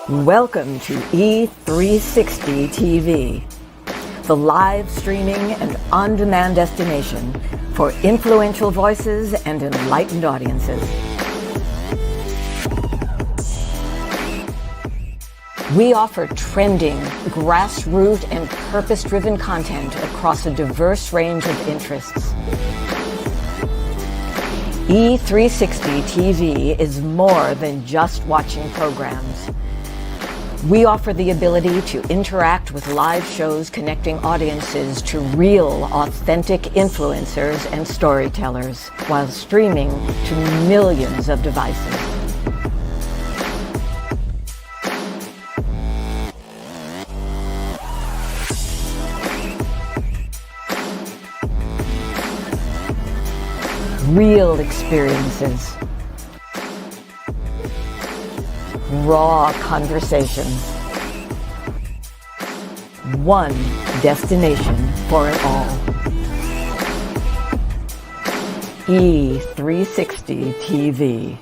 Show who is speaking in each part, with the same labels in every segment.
Speaker 1: Welcome to E360 TV, the live streaming and on-demand destination for influential voices and enlightened audiences. We offer trending, grassroots, and purpose-driven content across a diverse range of interests. E360 TV is more than just watching programs. We offer the ability to interact with live shows connecting audiences to real, authentic influencers and storytellers while streaming to millions of devices. Real experiences. Raw conversations. One destination for it all. E360 TV.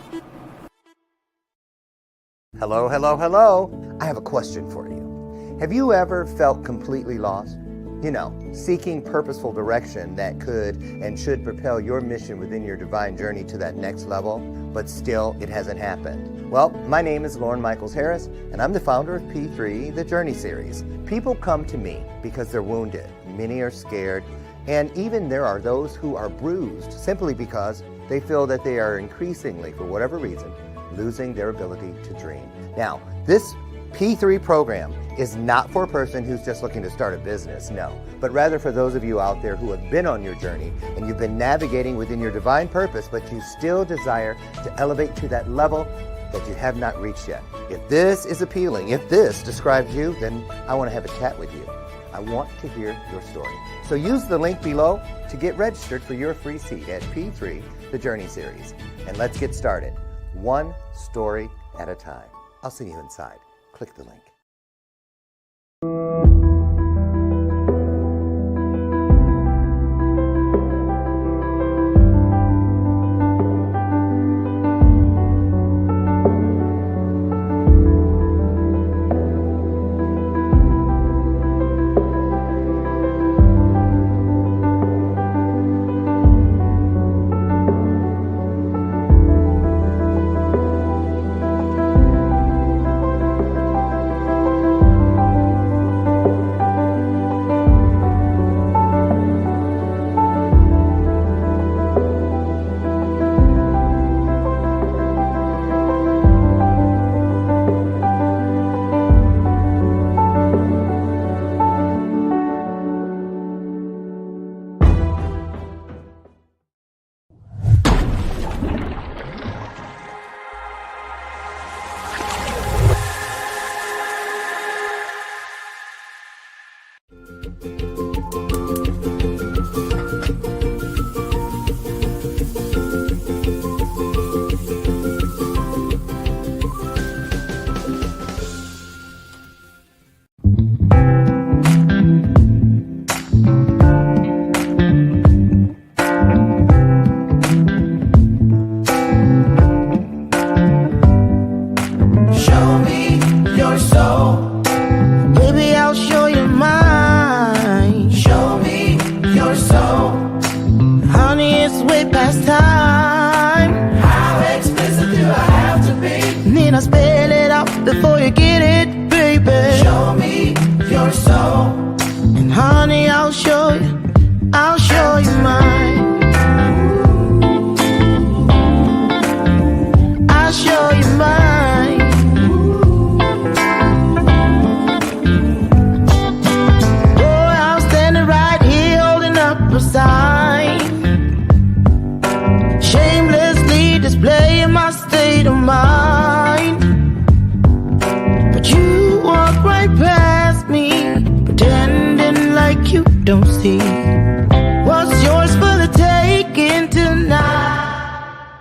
Speaker 2: Hello, hello, hello. I have a question for you. Have you ever felt completely lost? You know, seeking purposeful direction that could and should propel your mission within your divine journey to that next level, but still it hasn't happened. Well, my name is Lauren Michaels Harris, and I'm the founder of P3, the Journey Series. People come to me because they're wounded. Many are scared, and even there are those who are bruised simply because they feel that they are increasingly, for whatever reason, losing their ability to dream. Now, this P3 program is not for a person who's just looking to start a business, no, but rather for those of you out there who have been on your journey and you've been navigating within your divine purpose, but you still desire to elevate to that level that you have not reached yet. If this is appealing, if this describes you, then I want to have a chat with you. I want to hear your story. So use the link below to get registered for your free seat at P3, the Journey Series. And let's get started, one story at a time. I'll see you inside. Click the link.
Speaker 3: Don't see what's yours for the taking tonight.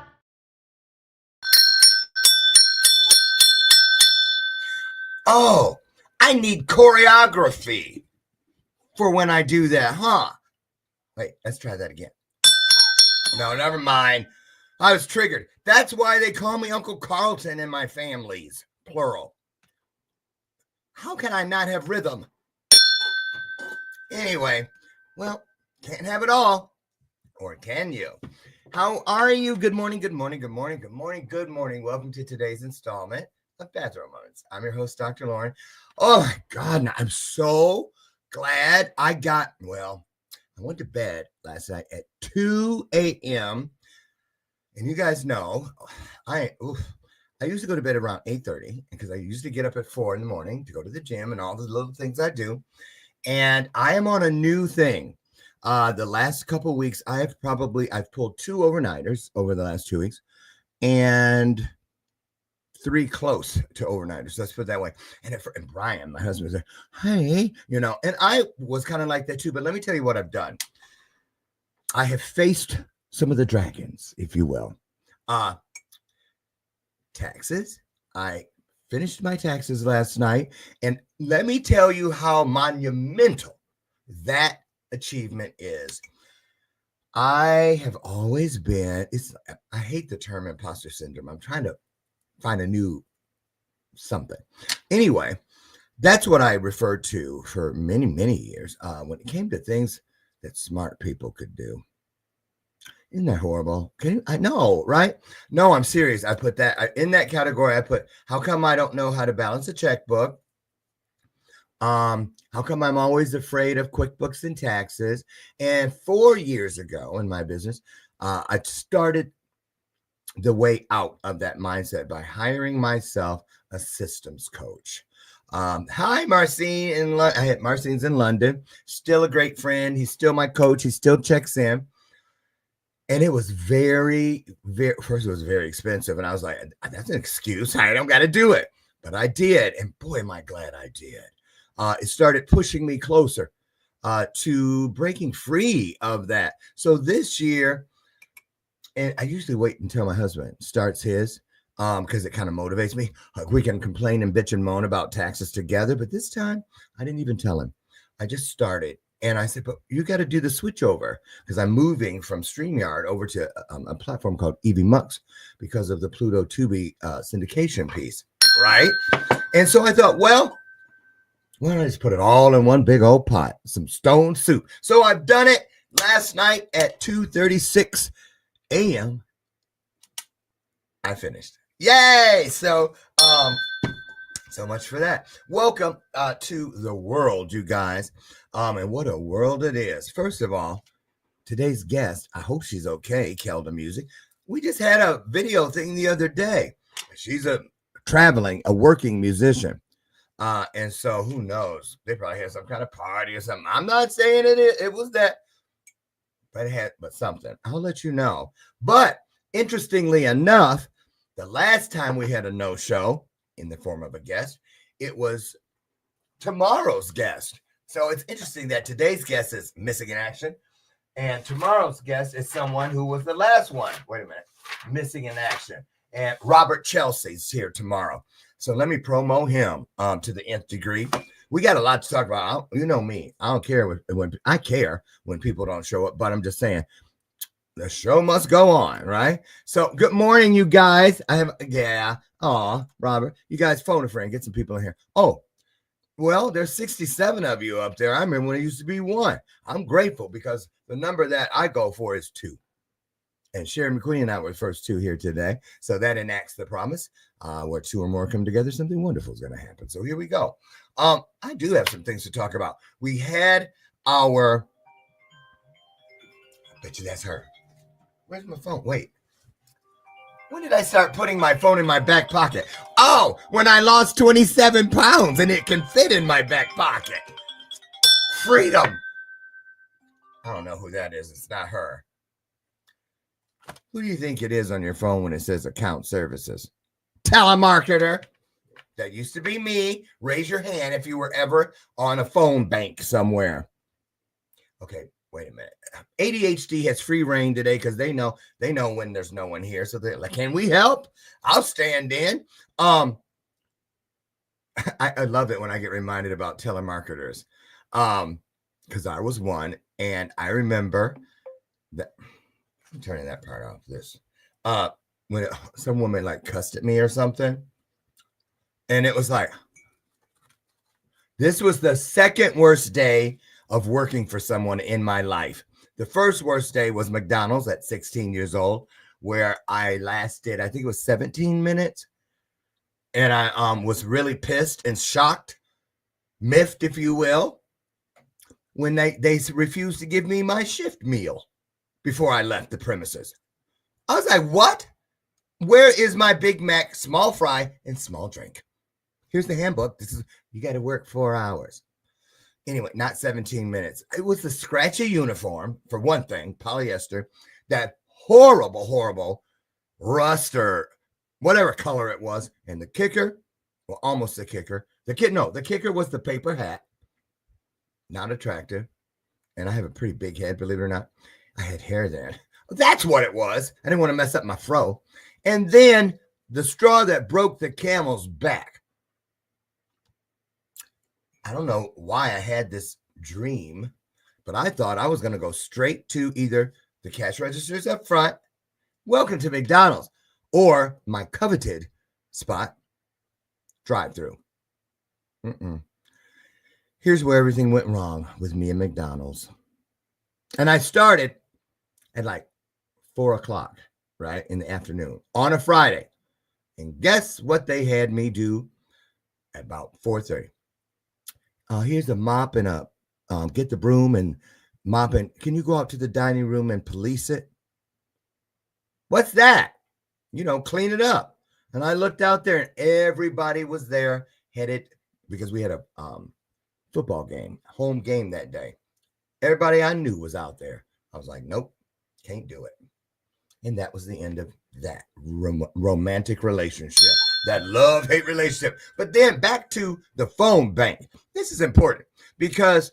Speaker 2: Oh, I need choreography for when I do that, huh? Wait, let's try that again. No, never mind. I was triggered. That's why they call me Uncle Carlton in my families, plural. How can I not have rhythm? Anyway, well, can't have it all. Or can you? How are you? Good morning, good morning, good morning, good morning, good morning. Welcome to today's installment of Bathrobe Moments. I'm your host, Dr. Lauren. Oh my God, I'm so glad I went to bed last night at 2 a.m. And you guys know, I used to go to bed around 8:30 because I used to get up at 4 in the morning to go to the gym and all the little things I do. And I am on a new thing. The last couple of weeks, I've pulled 2 overnighters over the last 2 weeks and 3 close to overnighters. Let's put it that way. And Brian, my husband, was like, hey, and I was kind of like that too. But let me tell you what I've done. I have faced some of the dragons, if you will. Taxes. I finished my taxes last night. And let me tell you how monumental that achievement is. I have always been, I hate the term imposter syndrome. I'm trying to find a new something. Anyway, that's what I referred to for many, many years when it came to things that smart people could do. Isn't that horrible? I know, right? No, I'm serious. I put that in that category. I put, how come I don't know how to balance a checkbook? How come I'm always afraid of QuickBooks and taxes? And 4 years ago in my business, I started the way out of that mindset by hiring myself a systems coach. Hi, Marcine. Marcine's in London. Still a great friend. He's still my coach. He still checks in. And it was very, first it was very expensive. And I was like, that's an excuse. I don't got to do it. But I did. And boy, am I glad I did. It started pushing me closer to breaking free of that. So this year, and I usually wait until my husband starts his, because it kind of motivates me. Like we can complain and bitch and moan about taxes together. But this time, I didn't even tell him. I just started. And I said, but you got to do the switch over because I'm moving from StreamYard over to a platform called EVMux because of the Pluto Tubi syndication piece, right? And so I thought, well, why don't I just put it all in one big old pot, some stone soup. So I've done it last night at 2:36 a.m. I finished. Yay! So much for that. Welcome to the world, you guys. And what a world it is. First of all, today's guest, I hope she's okay, Keldamuzik. We just had a video thing the other day. She's a working musician. And so who knows? They probably had some kind of party or something. I'm not saying it was that, but something. I'll let you know. But interestingly enough, the last time we had a no-show in the form of a guest, it was tomorrow's guest. So it's interesting that today's guest is missing in action, and tomorrow's guest is someone who was the last one. Wait a minute, missing in action. And Robert Chelsea's here tomorrow. So let me promo him to the nth degree. We got a lot to talk about. You know me. I don't care when people don't show up, but I'm just saying the show must go on, right? So good morning, you guys. Robert, you guys phone a friend, get some people in here. Oh, well, there's 67 of you up there. I remember when it used to be 1. I'm grateful because the number that I go for is 2. And Sharon McQueen and I were the first 2 here today. So that enacts the promise. Where 2 or more come together, something wonderful is going to happen. So here we go. I do have some things to talk about. We had I bet you that's her. Where's my phone? Wait. When did I start putting my phone in my back pocket? Oh, when I lost 27 pounds and it can fit in my back pocket. Freedom. I don't know who that is. It's not her. Who do you think it is on your phone when it says account services? Telemarketer. That used to be me. Raise your hand if you were ever on a phone bank somewhere. Okay. Wait a minute. ADHD has free reign today because they know when there's no one here. So they're like, can we help? I'll stand in. I love it when I get reminded about telemarketers. Because I was one, and I remember that I'm turning that part off. When some woman like cussed at me or something, and it was like, This was the second worst day of working for someone in my life. The first worst day was McDonald's at 16 years old, where I lasted, I think it was 17 minutes. And I was really pissed and shocked, miffed, if you will, when they refused to give me my shift meal before I left the premises. I was like, what? Where is my Big Mac, small fry, and small drink? Here's the handbook. You got to work 4 hours. Anyway, not 17 minutes. It was the scratchy uniform, for one thing, polyester, that horrible rust or whatever color it was. And the kicker, well, almost the kicker. The kicker was the paper hat. Not attractive. And I have a pretty big head, believe it or not. I had hair then. That's what it was. I didn't want to mess up my fro. And then the straw that broke the camel's back. I don't know why I had this dream, but I thought I was going to go straight to either the cash registers up front, welcome to McDonald's, or my coveted spot, drive-through. Here's where everything went wrong with me and McDonald's. And I started at like 4 o'clock, right, in the afternoon on a Friday. And guess what they had me do at about 4:30? Here's a mop and get the broom and mop, and can you go out to the dining room and police it? What's that? Clean it up. And I looked out there and everybody was there, headed, because we had a football game, home game that day. Everybody I knew was out there. I was like, nope, can't do it. And that was the end of that romantic relationship, that love-hate relationship. But then back to the phone bank. This is important because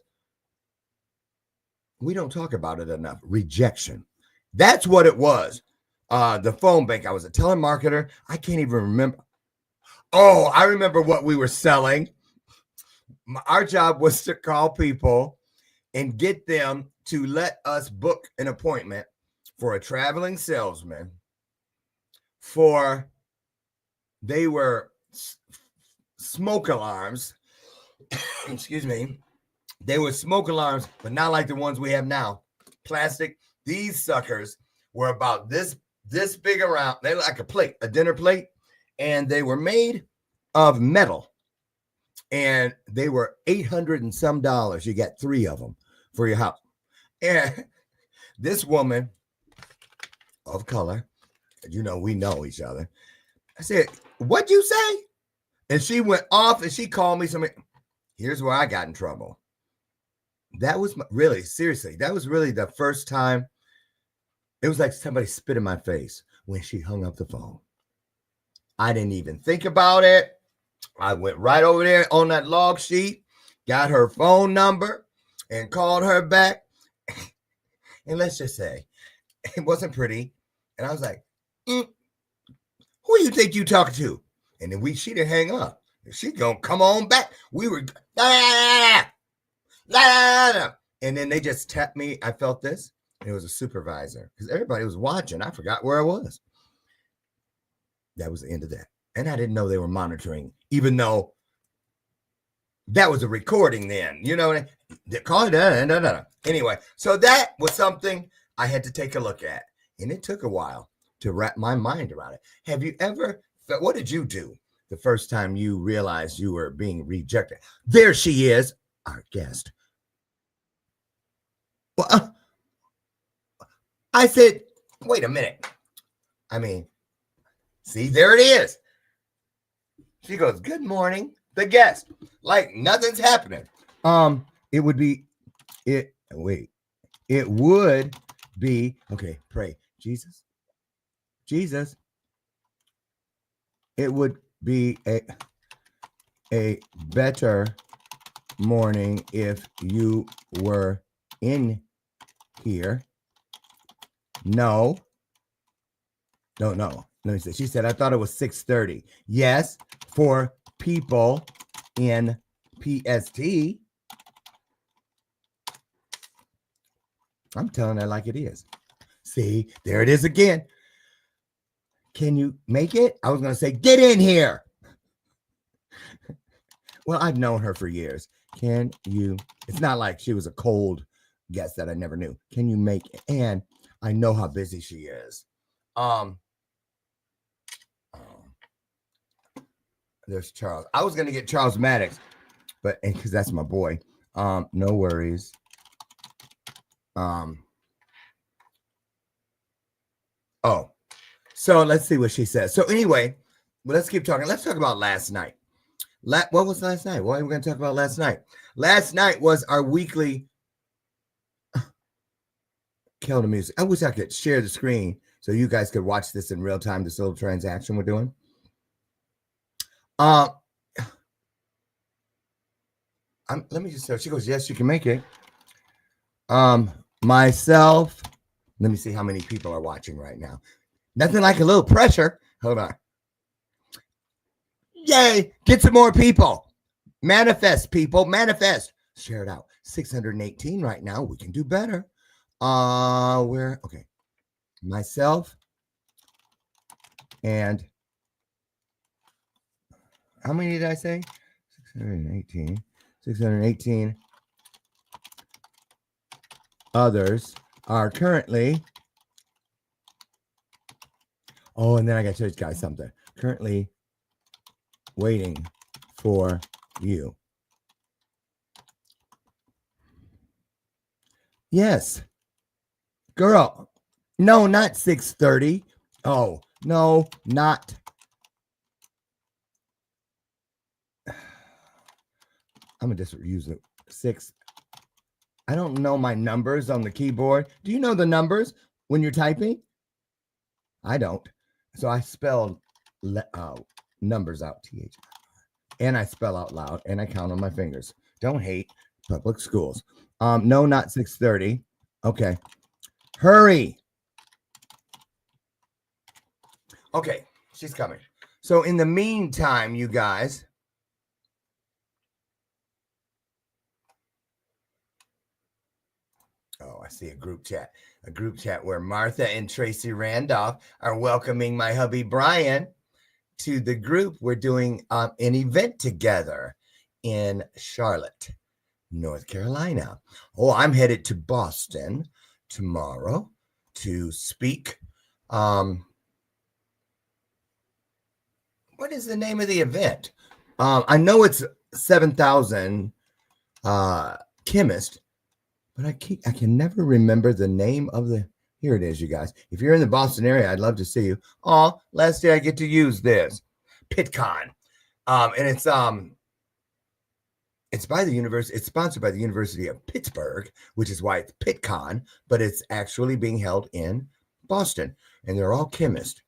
Speaker 2: we don't talk about it enough. Rejection. That's what it was. The phone bank. I was a telemarketer. I can't even remember. Oh, I remember what we were selling. Our job was to call people and get them to let us book an appointment for a traveling salesman they were smoke alarms. Excuse me. They were smoke alarms, but not like the ones we have now. Plastic. These suckers were about this big around. They're like a dinner plate, and they were made of metal. And they were $800 and some. You got 3 of them for your house. And this woman of color, we know each other. I said, what'd you say? And she went off and she called me something. Here's where I got in trouble. That was seriously, that was really the first time. It was like somebody spit in my face when she hung up the phone. I didn't even think about it. I went right over there on that log sheet, got her phone number, and called her back. And let's just say, it wasn't pretty. And I was like, who do you think you talking to? And then she didn't hang up. She gonna come on back. We were, and then they just tapped me. I felt this. And it was a supervisor because everybody was watching. I forgot where I was. That was the end of that. And I didn't know they were monitoring, even though that was a recording then. They called it. Anyway, so that was something I had to take a look at. And it took a while to wrap my mind around it. Have you ever, what did you do the first time you realized you were being rejected? There she is, our guest. Well, I said, wait a minute. See, there it is. She goes, good morning, the guest. Like nothing's happening. It would be, okay, pray. Jesus. It would be a better morning if you were in here. No. Let me see. She said, I thought it was 6:30. Yes, for people in PST. I'm telling her like it is. See, there it is again. Can you make it? I was going to say, get in here. well, I've known her for years. Can you, it's not like she was a cold guest that I never knew. Can you make, and I know how busy she is. There's Charles. I was going to get Charles Maddox, but because that's my boy. No worries. Oh, so let's see what she says. So anyway, well, let's keep talking. Let's talk about last night. What was last night? What are we going to talk about last night? Last night was our weekly Keldamuzik. I wish I could share the screen so you guys could watch this in real time, this little transaction we're doing. Let me just say, she goes, yes, you can make it. Myself, let me see how many people are watching right now. Nothing like a little pressure. Hold on. Yay, get some more people. Manifest, people, manifest. Share it out. 618 right now. We can do better. Okay. Myself and how many did I say? 618. 618 others are currently. Oh, and then I got to tell you guys something. Currently waiting for you. Yes. Girl. No, not 6:30. Oh, no, not. I'm going to just use it. 6. I don't know my numbers on the keyboard. Do you know the numbers when you're typing? I don't. So I spell numbers out, TH. And I spell out loud, and I count on my fingers. Don't hate public schools. No, not 6:30. Okay. Hurry. Okay, she's coming. So in the meantime, you guys. Oh, I see a group chat. A group chat where Martha and Tracy Randolph are welcoming my hubby Brian to the group. We're doing an event together in Charlotte, North Carolina. Oh, I'm headed to Boston tomorrow to speak. What is the name of the event? I know it's 7,000 chemists, but I can never remember the name of the. Here it is, you guys. If you're in the Boston area, I'd love to see you. Oh, last day I get to use this PitCon, and it's by the university. It's sponsored by the University of Pittsburgh, which is why it's PitCon, but it's actually being held in Boston, and they're all chemists.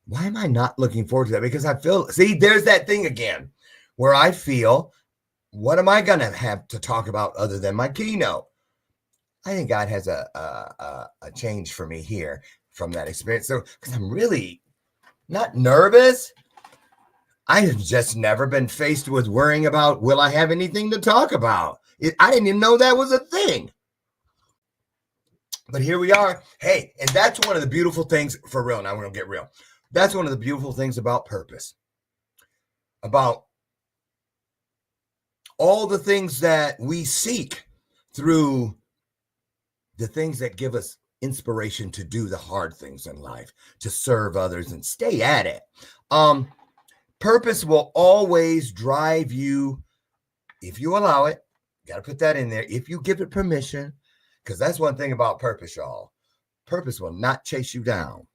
Speaker 2: Why am I not looking forward to that? Because I feel, see, there's that thing again where I feel, what am I going to have to talk about other than my keynote? I think God has a change for me here from that experience. So, because I'm really not nervous. I have just never been faced with worrying about, will I have anything to talk about? I didn't even know that was a thing. But here we are. Hey, and that's one of the beautiful things, for real, now we're going to get real. That's one of the beautiful things about purpose. About all the things that we seek through the things that give us inspiration to do the hard things in life, to serve others and stay at it. Purpose will always drive you, if you allow it. Got to put that in there. If you give it permission, because that's one thing about purpose, y'all. Purpose will not chase you down.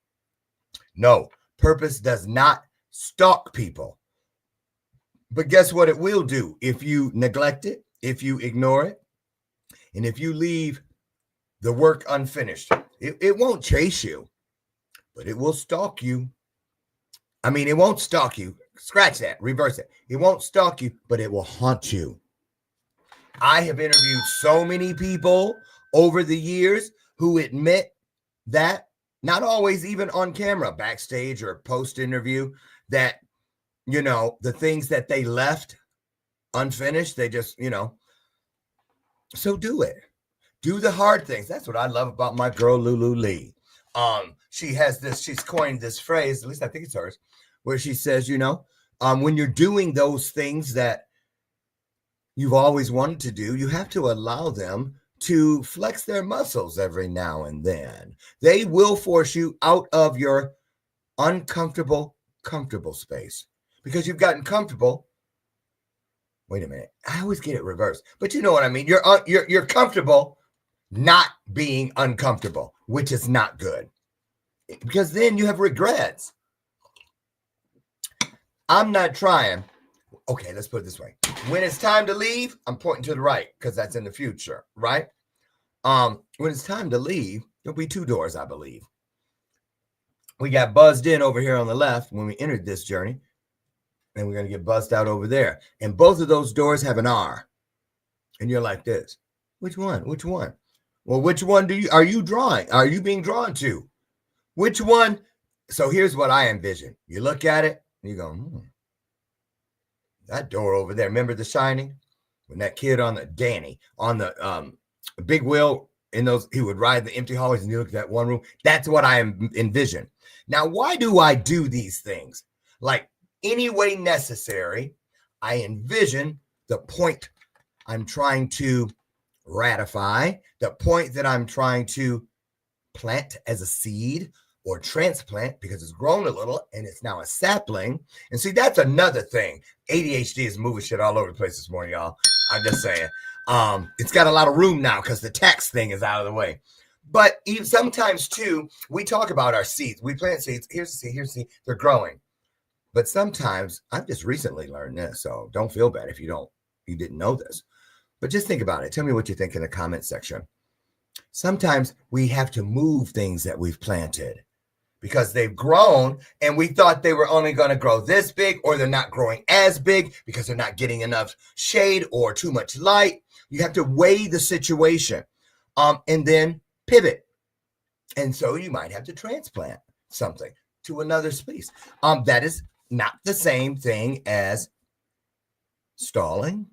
Speaker 2: No, purpose does not stalk people. But guess what it will do? If you neglect it, if you ignore it, and if you leave the work unfinished, it won't chase you, but it will stalk you. I mean, it won't stalk you. Scratch that, reverse it. It won't stalk you, but it will haunt you. I have interviewed so many people over the years who admit that, not always even on camera, backstage or post-interview, that, you know, the things that they left unfinished, they just, you know, so do it. Do the hard things. That's what I love about my girl, Lulu Lee. She has this, she's coined this phrase, at least I think it's hers, where she says, you know, when you're doing those things that you've always wanted to do, you have to allow them to flex their muscles every now and then. They will force you out of your uncomfortable, comfortable space because you've gotten comfortable. Wait a minute. I always get it reversed, but you know what I mean. You're comfortable not being uncomfortable, which is not good because then you have regrets. I'm not trying. Okay, let's put it this way. When it's time to leave, I'm pointing to the right because that's in the future, right? When it's time to leave, there'll be two doors, I believe. We got buzzed in over here on the left when we entered this journey, and we're going to get buzzed out over there. And both of those doors have an R. And you're like this. Which one? Which one? Well, which one are you drawing? Are you being drawn to? Which one? So here's what I envision. You look at it, and you go, that door over there. Remember The Shining? When that kid Danny on the big wheel in those, he would ride the empty hallways and you look at that one room. That's what I envision. Now, why do I do these things? Like any way necessary, I envision the point I'm trying to ratify, the point that I'm trying to plant as a seed or transplant because it's grown a little and it's now a sapling. And see, that's another thing. ADHD is moving shit all over the place this morning, y'all. I'm just saying. It's got a lot of room now because the tax thing is out of the way. But even sometimes, too, we talk about our seeds. We plant seeds. Here's a seed. Here's a seed. They're growing. But sometimes, I've just recently learned this, so don't feel bad if you didn't know this. But just think about it. Tell me what you think in the comment section. Sometimes we have to move things that we've planted because they've grown and we thought they were only going to grow this big, or they're not growing as big because they're not getting enough shade or too much light. You have to weigh the situation and then pivot. And so you might have to transplant something to another space. That is not the same thing as stalling,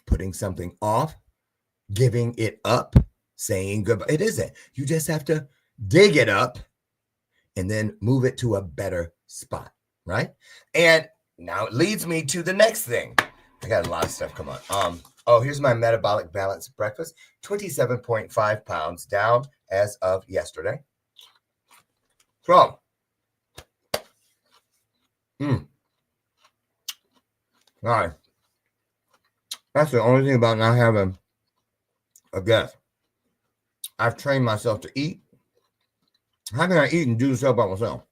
Speaker 2: putting something off, giving it up, saying goodbye. It isn't. You just have to dig it up and then move it to a better spot, right? And now it leads me to the next thing. I got a lot of stuff. Come on. Here's my metabolic balance breakfast. 27.5 pounds down as of yesterday. So, all right. That's the only thing about not having a guest. I've trained myself to eat. How can I eat and do this all by myself?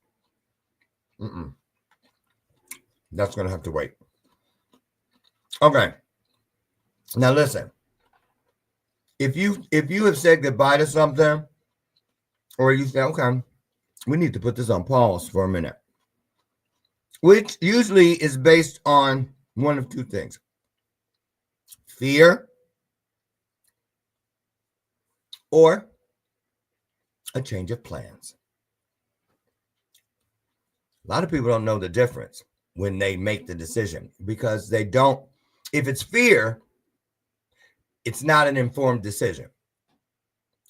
Speaker 2: That's going to have to wait. Okay. Now listen. If you have said goodbye to something, or you say, okay, we need to put this on pause for a minute, which usually is based on one of two things: fear or a change of plans. A lot of people don't know the difference when they make the decision because they don't. If it's fear, it's not an informed decision.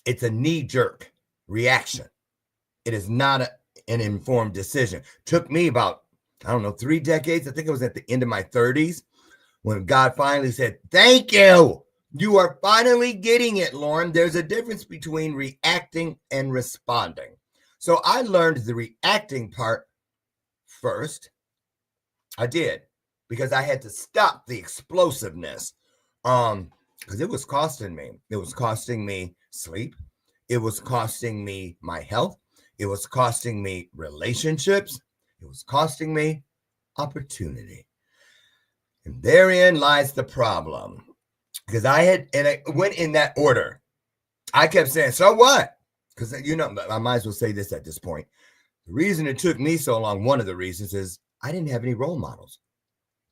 Speaker 2: It's a knee-jerk reaction. It is not an informed decision. Took me about, 3 decades. I think it was at the end of my 30s when God finally said, thank you. You are finally getting it, Lauren. There's a difference between reacting and responding. So I learned the reacting part first. I did, because I had to stop the explosiveness. Because it was costing me. It was costing me sleep. It was costing me my health. It was costing me relationships. It was costing me opportunity. And therein lies the problem. Because I went in that order. I kept saying, so what? Because, I might as well say this at this point. The reason it took me so long, one of the reasons is I didn't have any role models.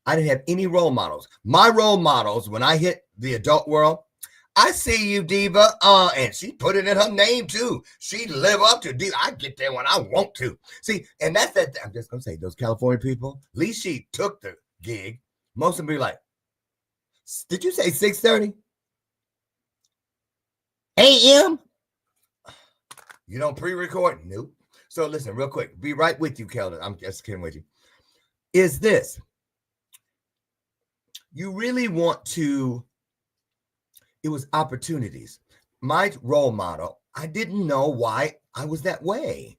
Speaker 2: I didn't have any role models. My role models, when I hit the adult world, I see you, Diva. And she put it in her name, too. She live up to Diva. I get there when I want to. See, and that's that. I'm just going to say, those California people, at least she took the gig. Most of them be like, did you say 6:30 a.m.? You don't pre-record? Nope. So listen, real quick. Be right with you, Kelda. I'm just kidding with you. Is this. you really want to, it was opportunities. My role model, I didn't know why I was that way.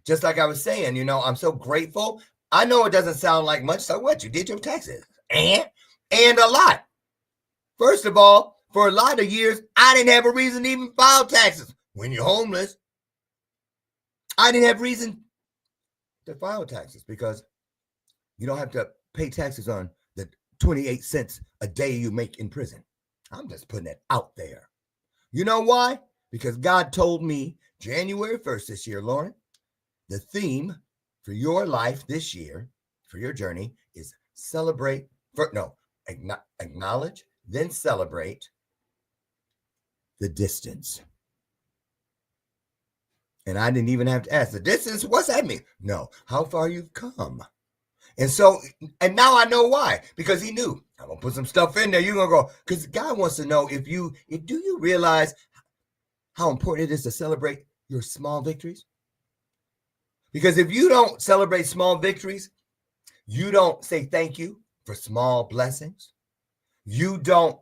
Speaker 2: Just like I was saying, you know, I'm so grateful. I know it doesn't sound like much. So what? You did your taxes. And a lot. First of all, for a lot of years, I didn't have a reason to even file taxes. When you're homeless, I didn't have reason to file taxes because you don't have to pay taxes on the 28 cents a day you make in prison. I'm just putting it out there. You know why? Because God told me January 1st this year, Lauren, the theme for your life this year, for your journey, is acknowledge, then celebrate the distance. And I didn't even have to ask the distance. What's that mean? No, how far you've come. And so, and now I know why, because he knew I'm going to put some stuff in there. You're going to go, because God wants to know do you realize how important it is to celebrate your small victories? Because if you don't celebrate small victories, you don't say thank you for small blessings. You don't,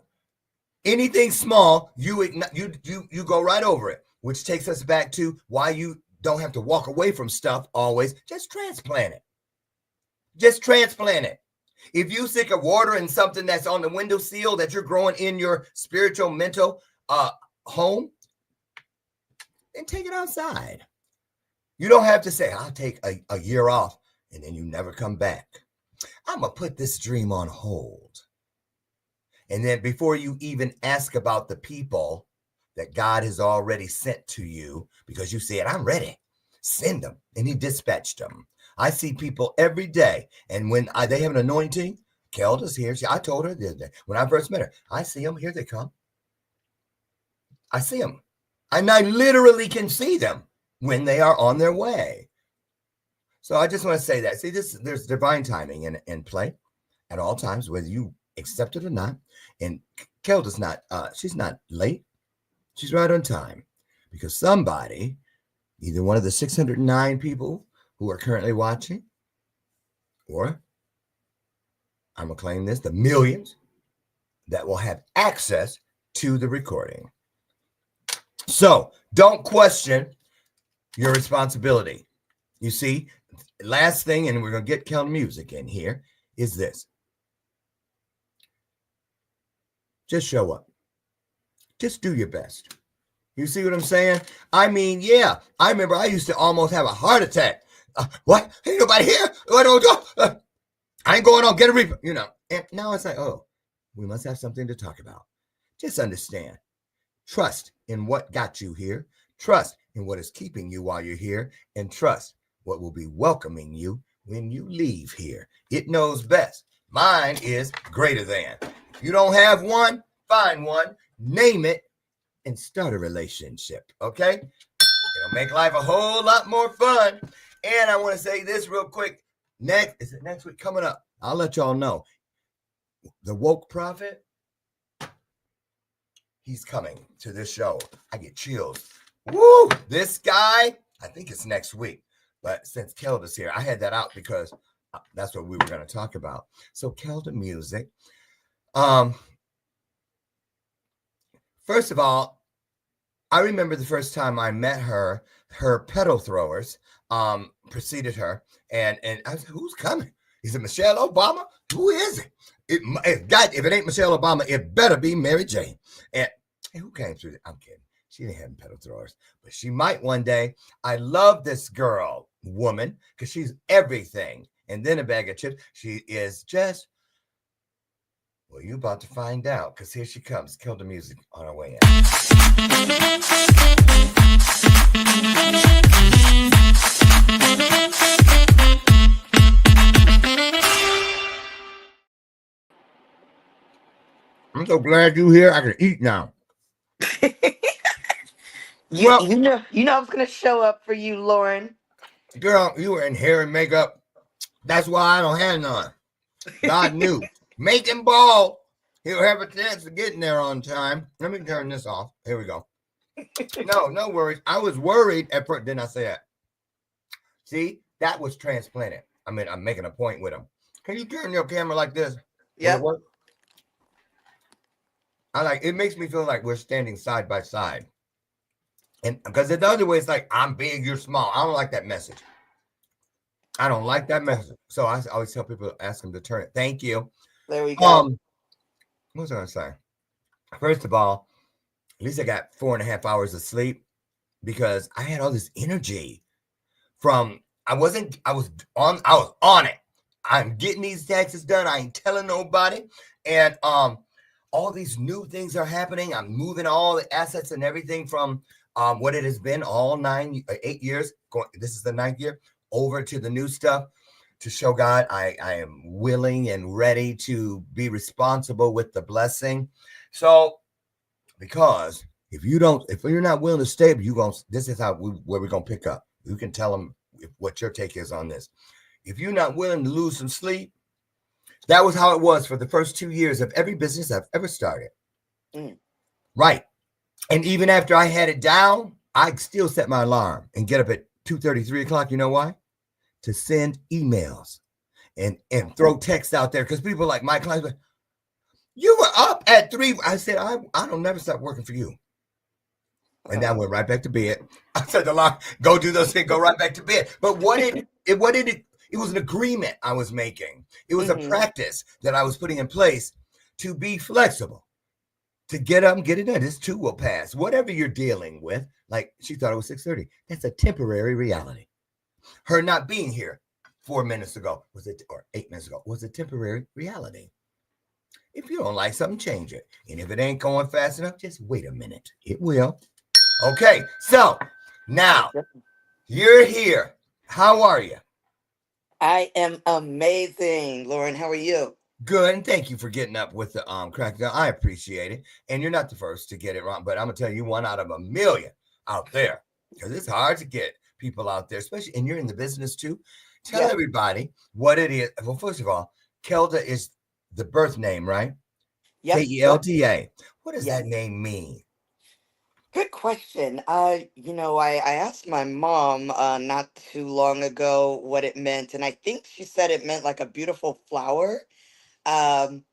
Speaker 2: anything small, you go right over it, which takes us back to why you don't have to walk away from stuff always. Just transplant it. Just transplant it. If you stick a water in something that's on the windowsill that you're growing in your spiritual, mental home, then take it outside. You don't have to say, I'll take a year off and then you never come back. I'm going to put this dream on hold. And then before you even ask about the people that God has already sent to you, because you said, I'm ready, send them. And he dispatched them. I see people every day. And when they have an anointing, Kelda's here. I told her the other day, when I first met her, I see them. Here they come. I see them. And I literally can see them when they are on their way. So I just want to say that. See, there's divine timing in play at all times, whether you accept it or not. And Kelda's not, she's not late. She's right on time. Because somebody, either one of the 609 people who are currently watching, or I'm going to claim this, the millions that will have access to the recording. So don't question your responsibility. You see, last thing, and we're going to get Keldamuzik in here, is this. Just show up. Just do your best. You see what I'm saying? I mean, yeah, I remember I used to almost have a heart attack. What? Ain't nobody here? What do I do? I ain't going on. Get a reaper. You know. And now it's like, oh, we must have something to talk about. Just understand. Trust in what got you here. Trust in what is keeping you while you're here. And trust what will be welcoming you when you leave here. It knows best. Mine is greater than. If you don't have one, find one, name it, and start a relationship. Okay? It'll make life a whole lot more fun. And I want to say this real quick. Next week coming up? I'll let y'all know. The woke prophet, he's coming to this show. I get chills. Woo! This guy, I think it's next week. But since Kelda's here, I had that out because that's what we were going to talk about. So Keldamuzik. First of all, I remember the first time I met her pedal throwers preceded her, and I said, "Who's coming?" He said, "Michelle Obama." Who is it? If it ain't Michelle Obama, it better be Mary Jane. And who came through? I'm kidding. She didn't have pedal throwers, but she might one day. I love this woman, because she's everything, and then a bag of chips. She is just. Well, you're about to find out, because here she comes. Keldamuzik on her way in. I'm so glad you're here. I can eat now.
Speaker 4: You know I was going to show up for you, Lauren.
Speaker 2: Girl, you were in hair and makeup. That's why I don't have none. God knew. Make him bald. He'll have a chance of getting there on time. Let me turn this off. Here we go. No worries. I was worried at first. Didn't I say that? See, that was transplanted. I mean, I'm making a point with him. Can you turn your camera like this?
Speaker 4: Yeah.
Speaker 5: I like it makes me feel like we're standing side by side. And because the other way, it's like I'm big, you're small. I don't like that message. I don't like that message. So I always tell people, ask them to turn it. Thank you.
Speaker 4: There we go.
Speaker 5: What was I gonna say? First of all, at least I got 4.5 hours of sleep because I had all this energy from I was on it. I'm getting these taxes done. I ain't telling nobody. And all these new things are happening. I'm moving all the assets and everything from what it has been all 8 years. This is the 9th year over to the new stuff to show God I am willing and ready to be responsible with the blessing. So because if you're not willing to stay, this is where we're gonna pick up. You can tell them what your take is on this. If you're not willing to lose some sleep, that was how it was for the first 2 years of every business I've ever started. Right. And even after I had it down, I still set my alarm and get up at 2:30, 3 o'clock. You know why? To send emails and throw text out there. Because people like my clients, you were up at 3. I said, I don't never stop working for you. And then I went right back to bed. I said the alarm, go do those things, go right back to bed. But it was an agreement I was making. It was a practice that I was putting in place to be flexible, to get up and get it done. This too will pass. Whatever you're dealing with, like she thought it was 6:30. That's a temporary reality. Her not being here 4 minutes ago or 8 minutes ago was a temporary reality. If you don't like something, change it. And if it ain't going fast enough, just wait a minute. It will. Okay, so now you're here. How are you?
Speaker 4: I am amazing, Lauren. How are you?
Speaker 5: Good, and thank you for getting up with the crackdown. I appreciate it. And you're not the first to get it wrong, but I'm gonna tell you, 1 out of a million out there, because it's hard to get people out there, especially, and you're in the business too. Tell everybody what it is. Well, first of all, Kelda is the birth name, right?
Speaker 4: Yes.
Speaker 5: Kelda. What does that name mean?
Speaker 4: Good question. I asked my mom not too long ago what it meant, and I think she said it meant like a beautiful flower. Um,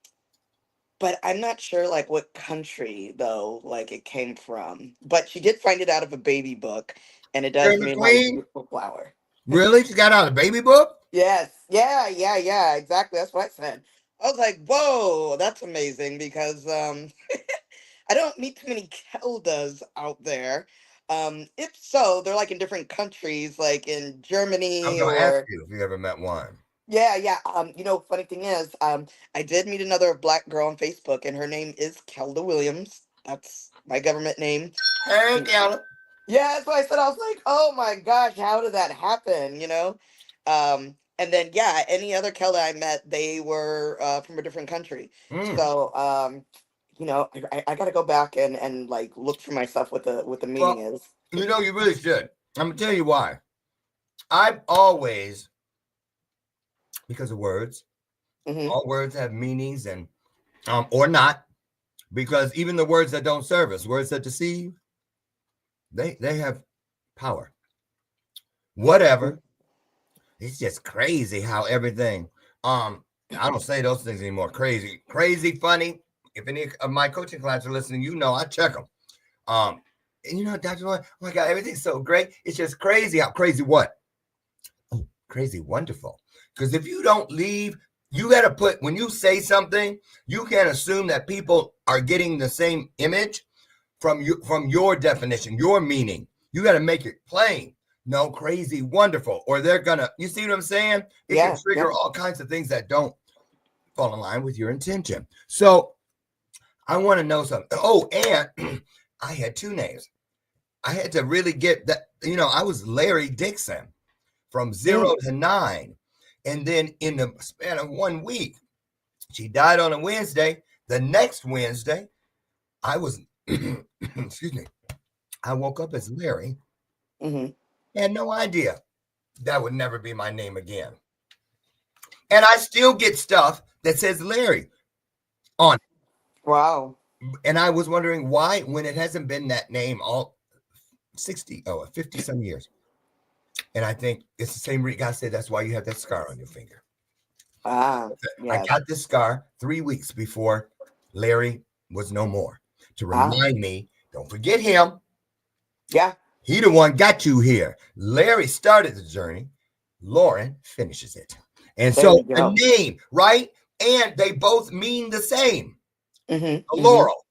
Speaker 4: but I'm not sure like what country though, like it came from. But she did find it out of a baby book, and it does
Speaker 5: You're the
Speaker 4: mean like
Speaker 5: queen?
Speaker 4: beautiful flower.
Speaker 5: Really? She got out of the baby book?
Speaker 4: Yes. Yeah, exactly. That's what I said. I was like, whoa, that's amazing because I don't meet too many Keldas out there. If so, they're like in different countries, like in
Speaker 5: I was
Speaker 4: Germany
Speaker 5: gonna ask
Speaker 4: or
Speaker 5: you if you ever met one.
Speaker 4: yeah. Funny thing is, I did meet another black girl on Facebook, and her name is Kelda Williams. That's my government name.
Speaker 5: Hey, Kelda.
Speaker 4: Yeah, that's what I said. I was like, oh my gosh, how did that happen? And then yeah, any other Kelda I met, they were from a different country. So I got to go back and like look for myself what the meaning is.
Speaker 5: You really should. I'm gonna tell you why. I've always, because of words, all words have meanings and or not, because even the words that don't serve us, words that deceive, they have power. Whatever. It's just crazy how everything. I don't say those things anymore. Crazy, funny. If any of my coaching clients are listening, I check them. And Dr. Lloyd, oh my God, everything's so great. It's just crazy. How crazy what? Oh, crazy wonderful. Because if you don't leave, you got to put, when you say something, you can't assume that people are getting the same image from your definition, your meaning. You got to make it plain. No, crazy wonderful. Or they're going to, you see what I'm saying? It can trigger all kinds of things that don't fall in line with your intention. So I want to know something. Oh, and I had 2 names. I had to really get that, I was Larry Dixon from 0 to 9. And then in the span of 1 week, she died on a Wednesday. The next Wednesday, I was, excuse me, I woke up as Larry. Had no idea that would never be my name again. And I still get stuff that says Larry on it.
Speaker 4: Wow.
Speaker 5: And I was wondering why, when it hasn't been that name all 50 some years. And I think it's the same reason. God said that's why you have that scar on your finger. I got this scar 3 weeks before Larry was no more. To
Speaker 4: Ah,
Speaker 5: remind me, don't forget him.
Speaker 4: yeah.
Speaker 5: He the one got you here. Larry started the journey. Lauren finishes it. And
Speaker 4: There
Speaker 5: so
Speaker 4: you
Speaker 5: the
Speaker 4: go.
Speaker 5: name, right? And they both mean the same.
Speaker 4: Mm-hmm.
Speaker 5: A
Speaker 4: Mm-hmm.
Speaker 5: laurel.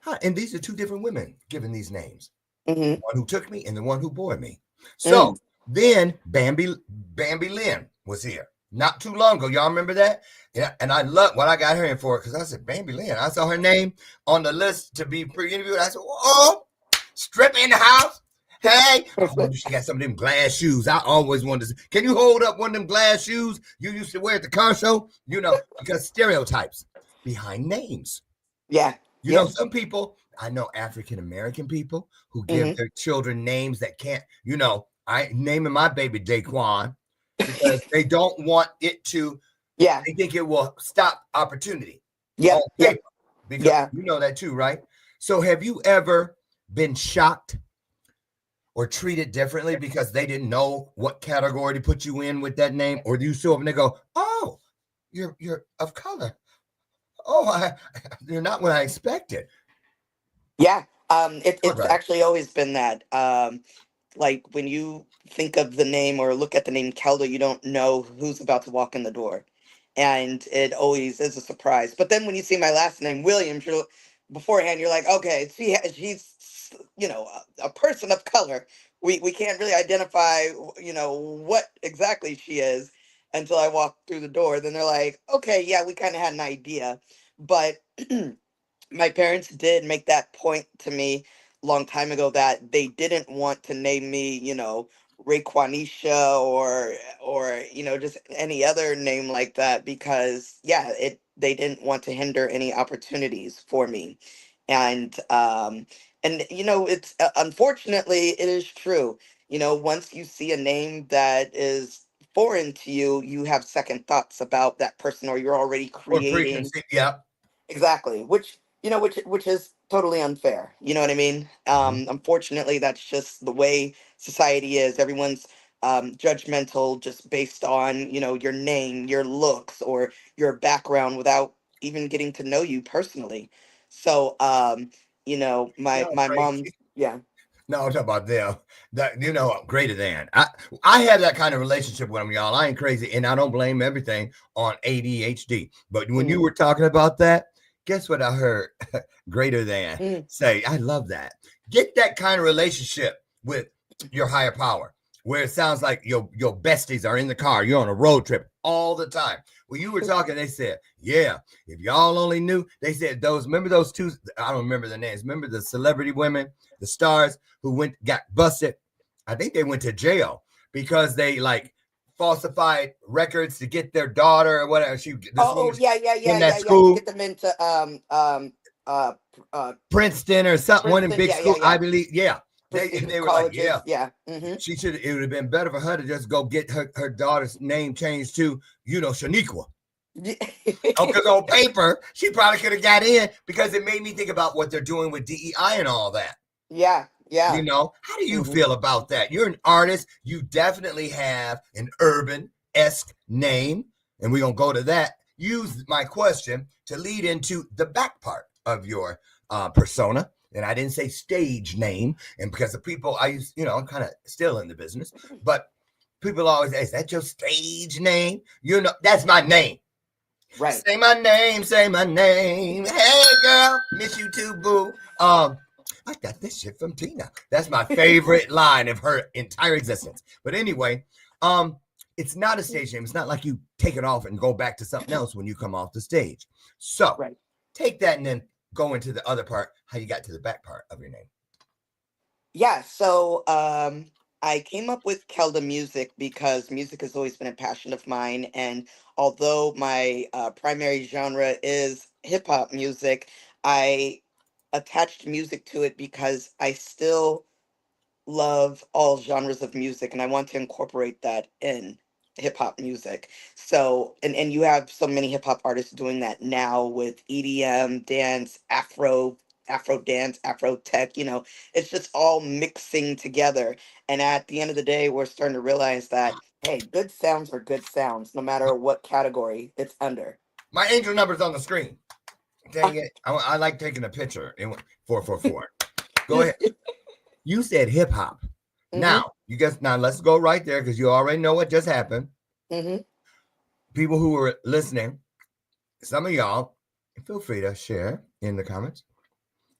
Speaker 5: Huh, and these are two different women given these names. The
Speaker 4: Mm-hmm.
Speaker 5: one who took me and the one who bore me. So
Speaker 4: Mm.
Speaker 5: then Bambi Lynn was here not too long ago. Y'all remember that? Yeah, and I love what I got her in for because I said Bambi Lynn. I saw her name on the list to be pre-interviewed. I said, "Oh, strip in the house." Hey, I wonder if she got some of them glass shoes. I always wanted to. Can you hold up one of them glass shoes you used to wear at the car show? You know, because stereotypes behind names.
Speaker 4: Yeah.
Speaker 5: You know,
Speaker 4: Yeah.
Speaker 5: some people, I know African American people who give
Speaker 4: Mm-hmm.
Speaker 5: their children names that can't, I naming my baby Daquan because they don't want it to,
Speaker 4: Yeah.
Speaker 5: they think it will stop opportunity on
Speaker 4: Yep.
Speaker 5: paper
Speaker 4: Yep.
Speaker 5: because
Speaker 4: Yeah.
Speaker 5: you know that too, right? So have you ever been shocked or treated differently because they didn't know what category to put you in with that name? Or do you show up and they go, oh, you're of color. Oh, you're not what I expected.
Speaker 4: Yeah.
Speaker 5: Talk
Speaker 4: It's
Speaker 5: about it.
Speaker 4: actually always been that. Like when you think of the name or look at the name Kelda, you don't know who's about to walk in the door. And it always is a surprise. But then when you see my last name, Williams, beforehand, you're like, okay, she's, a person of color. We can't really identify, what exactly she is until I walk through the door. Then they're like, okay, yeah, we kind of had an idea. But my parents did make that point to me a long time ago that they didn't want to name me, Raquanisha or just any other name like that because they didn't want to hinder any opportunities for me. And it's unfortunately it is true. Once you see a name that is foreign to you, you have second thoughts about that person or you're already
Speaker 5: Or
Speaker 4: creating.
Speaker 5: preconceived, yeah.
Speaker 4: Exactly, which is totally unfair. You know what I mean?
Speaker 5: Mhm.
Speaker 4: Unfortunately, that's just the way society is. Everyone's judgmental just based on your name, your looks, or your background without even getting to know you personally. So, my
Speaker 5: Y'all
Speaker 4: my mom,
Speaker 5: crazy.
Speaker 4: yeah.
Speaker 5: No, I'm talking about them. That greater than. I have that kind of relationship with them, y'all. I ain't crazy, and I don't blame everything on ADHD. But when you
Speaker 4: Mm,
Speaker 5: were talking about that, guess what I heard? Greater than
Speaker 4: mm,
Speaker 5: say. I love that. Get that kind of relationship with your higher power, where it sounds like your besties are in the car. You're on a road trip all the time. When you were talking, they said, "Yeah, if y'all only knew." They said those. Remember those two? I don't remember the names. Remember the celebrity women, the stars who got busted. I think they went to jail because they like falsified records to get their daughter or whatever. This
Speaker 4: oh,
Speaker 5: woman's
Speaker 4: yeah, yeah,
Speaker 5: in
Speaker 4: yeah,
Speaker 5: that
Speaker 4: yeah, yeah, to
Speaker 5: school,
Speaker 4: get them into uh
Speaker 5: Princeton or something, one in
Speaker 4: Princeton.
Speaker 5: big
Speaker 4: Yeah, yeah,
Speaker 5: school, I
Speaker 4: yeah,
Speaker 5: believe. Yeah,
Speaker 4: prestigious
Speaker 5: they were like, yeah,
Speaker 4: colleges. Yeah. Mm-hmm.
Speaker 5: she should. It would have been better for her to just go get her daughter's name changed to Shaniqua. Oh, because on paper she probably could have got in because it made me think about what they're doing with DEI and all that.
Speaker 4: Yeah, yeah.
Speaker 5: How do you
Speaker 4: Hmm.
Speaker 5: feel about that? You're an artist. You definitely have an urban-esque name. And we're going to go to that. Use my question to lead into the back part of your persona. And I didn't say stage name. And because the people I use, I'm kind of still in the business. But people always say, is that your stage name? That's my name.
Speaker 4: Right.
Speaker 5: Say my name, say my name. Hey girl, miss you too, boo. I got this shit from Tina. That's my favorite line of her entire existence. But anyway, it's not a stage name. It's not like you take it off and go back to something else when you come off the stage. So
Speaker 4: Right.
Speaker 5: take that and then go into the other part, how you got to the back part of your name.
Speaker 4: Yeah. So I came up with Keldamuzik because music has always been a passion of mine, and although my primary genre is hip hop music, I attached music to it because I still love all genres of music and I want to incorporate that in hip hop music. So and you have so many hip hop artists doing that now with EDM, dance, Afro dance, Afro tech, it's just all mixing together. And at the end of the day, we're starting to realize that hey, good sounds are good sounds no matter what category it's under.
Speaker 5: My angel number's on the screen. dang it. I like taking a picture. 444. Go ahead. You said hip hop.
Speaker 4: Mm-hmm.
Speaker 5: Now, now let's go right there because you already know what just happened.
Speaker 4: Mm-hmm.
Speaker 5: People who are listening, some of y'all, feel free to share in the comments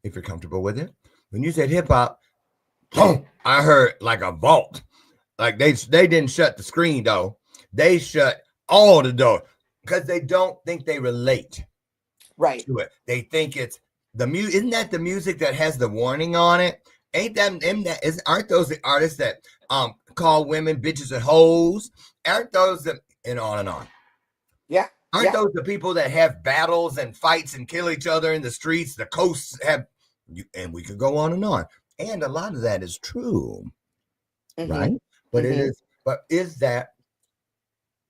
Speaker 5: if you're comfortable with it. When you said hip hop, boom, I heard like a vault. Like they didn't shut the screen though. They shut all the doors because they don't think they relate
Speaker 4: Right.
Speaker 5: to it. They think it's the music. Isn't that the music that has the warning on it? Aren't those the artists that call women bitches and hoes? Aren't those and on and on?
Speaker 4: Yeah.
Speaker 5: Aren't those the people that have battles and fights and kill each other in the streets? The coasts have, and we could go on and on. And a lot of that is true,
Speaker 4: Mm-hmm.
Speaker 5: right? But
Speaker 4: Mm-hmm.
Speaker 5: but is that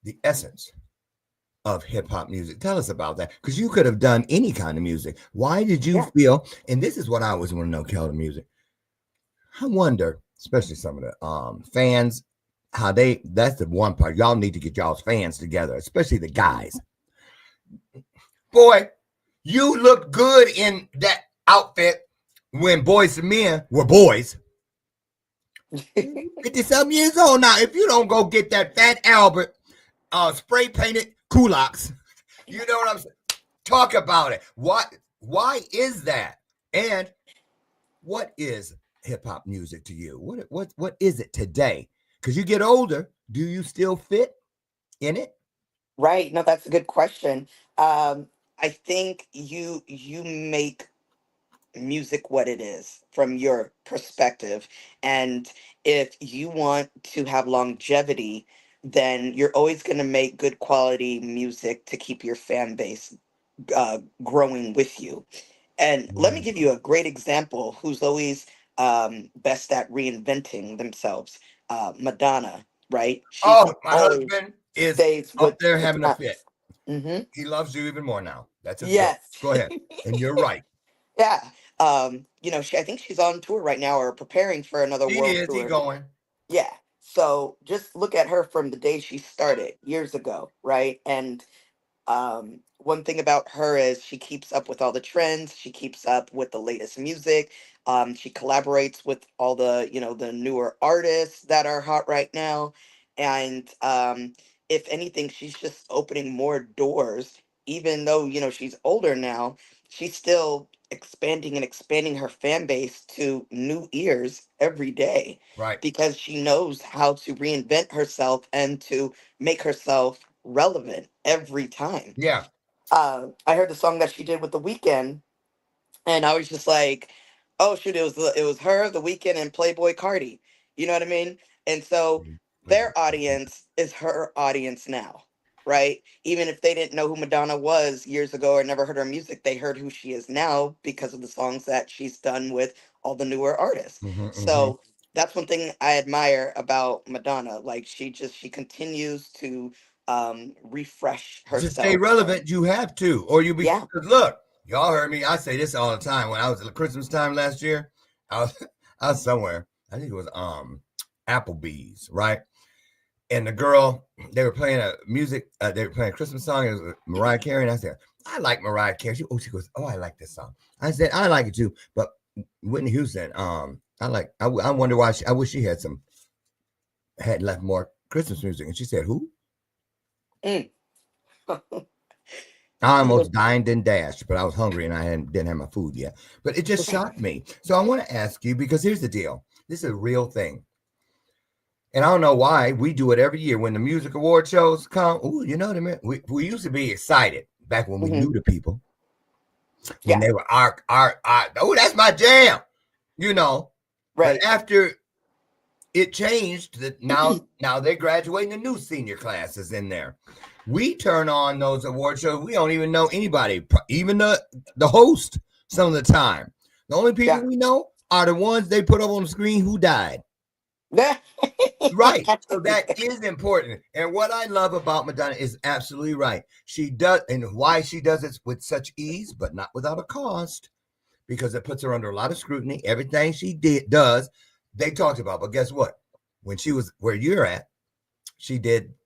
Speaker 5: the essence of hip hop music? Tell us about that, because you could have done any kind of music. Why did you feel? And this is what I always want to know, Keldamuzik. I wonder, especially some of the fans, how that's the one part. Y'all need to get y'all's fans together, especially the guys. Boy, you look good in that outfit when Boys and Men were boys. 50-something years old now. If you don't go get that Fat Albert spray painted culottes, you know what I'm saying? Talk about it. Why is that? And what is hip hop music to you? What is it today? Because you get older, do you still fit in it?
Speaker 4: Right. No, that's a good question. I think you make music what it is from your perspective, and if you want to have longevity, then you're always going to make good quality music to keep your fan base growing with you. And let me give you a great example who's always best at reinventing themselves. Madonna, right? She
Speaker 5: Oh, my
Speaker 4: always
Speaker 5: husband is
Speaker 4: stays
Speaker 5: up
Speaker 4: with
Speaker 5: there
Speaker 4: the
Speaker 5: having a
Speaker 4: times.
Speaker 5: fit.
Speaker 4: Mm-hmm.
Speaker 5: He loves you even more now. That's his girl.
Speaker 4: Yes.
Speaker 5: Go ahead. And you're right.
Speaker 4: Yeah. I think she's on tour right now or preparing for another
Speaker 5: He
Speaker 4: world
Speaker 5: is. He
Speaker 4: tour.
Speaker 5: going.
Speaker 4: Yeah. So just look at her from the day she started years ago, right? And one thing about her is she keeps up with all the trends. She keeps up with the latest music. She collaborates with all the newer artists that are hot right now. And if anything, she's just opening more doors. Even though she's older now, she's still expanding and expanding her fan base to new ears every day
Speaker 5: Right.
Speaker 4: because she knows how to reinvent herself and to make herself relevant every time.
Speaker 5: Yeah.
Speaker 4: I heard the song that she did with The Weeknd, and I was just like, "Oh shoot, it was her, The Weeknd, and Playboy Cardi." You know what I mean? And so their audience is her audience now, right? Even if they didn't know who Madonna was years ago or never heard her music, they heard who she is now because of the songs that she's done with all the newer artists. So that's one thing I admire about Madonna. Like she continues to refresh
Speaker 5: To stay
Speaker 4: herself.
Speaker 5: relevant, you have to, or you be.
Speaker 4: Yeah.
Speaker 5: Cause look, y'all heard me. I say this all the time. When I was at Christmas time last year, I was I was somewhere. I think it was Applebee's, right? And the girl, they were playing a music. They were playing a Christmas song. It was Mariah Carey, and I said, "I like Mariah Carey." She goes, "Oh, I like this song." I said, "I like it too." But Whitney Houston, I like. I wonder why. I wish she had left more Christmas music. And she said, "Who?"
Speaker 4: Mm.
Speaker 5: I almost dined and dashed, but I was hungry and didn't have my food yet. But it just shocked me. So I want to ask you, because here's the deal. This is a real thing. And I don't know why we do it every year when the music award shows come. Oh, you know what I mean? We used to be excited back when we
Speaker 4: Mhm.
Speaker 5: knew the people, when
Speaker 4: Yeah.
Speaker 5: they were oh, that's my jam, you know. But
Speaker 4: Right.
Speaker 5: after it changed, that now they're graduating the new senior classes in there. We turn on those award shows. We don't even know anybody, even the host. Some of the time, the only people
Speaker 4: Yeah.
Speaker 5: we know are the ones they put up on the screen who died. Right. So that is important. And what I love about Madonna is absolutely right. She does, and why she does it with such ease, but not without a cost, because it puts her under a lot of scrutiny. Everything she does, they talked about. But guess what? When she was where you're at,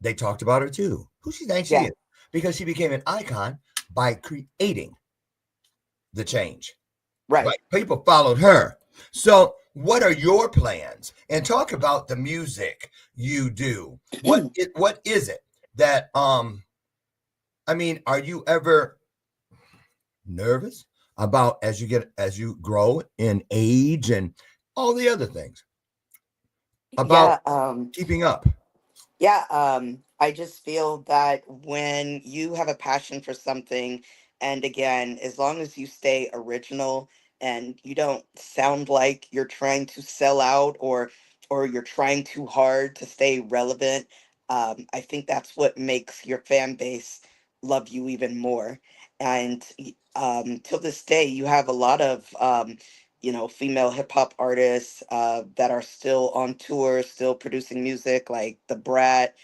Speaker 5: they talked about her too. Who she thinks she
Speaker 4: Yeah.
Speaker 5: is. Because she became an icon by creating the change.
Speaker 4: Right.
Speaker 5: Right. People followed her. So what are your plans? And talk about the music you do. What is it that I mean, are you ever nervous about as you grow in age and all the other things about
Speaker 4: Yeah.
Speaker 5: keeping up?
Speaker 4: Yeah, I just feel that when you have a passion for something, and again, as long as you stay original and you don't sound like you're trying to sell out or you're trying too hard to stay relevant, I think that's what makes your fan base love you even more. And till this day, you have a lot of female hip hop artists that are still on tour, still producing music, like the Brat,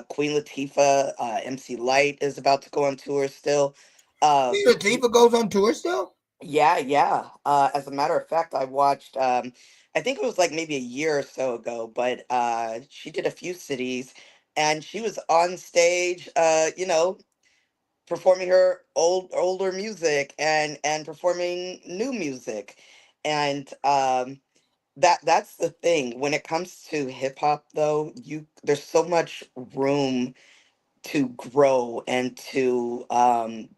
Speaker 4: Queen Latifah, MC Light is about to go on tour still. Uh,
Speaker 5: Queen Latifah goes on tour still?
Speaker 4: yeah, yeah. As a matter of fact, I watched. I think it was like maybe a year or so ago, but she did a few cities, and she was on stage. Performing her older music and performing new music, and that's the thing when it comes to hip hop though, you there's so much room to grow and to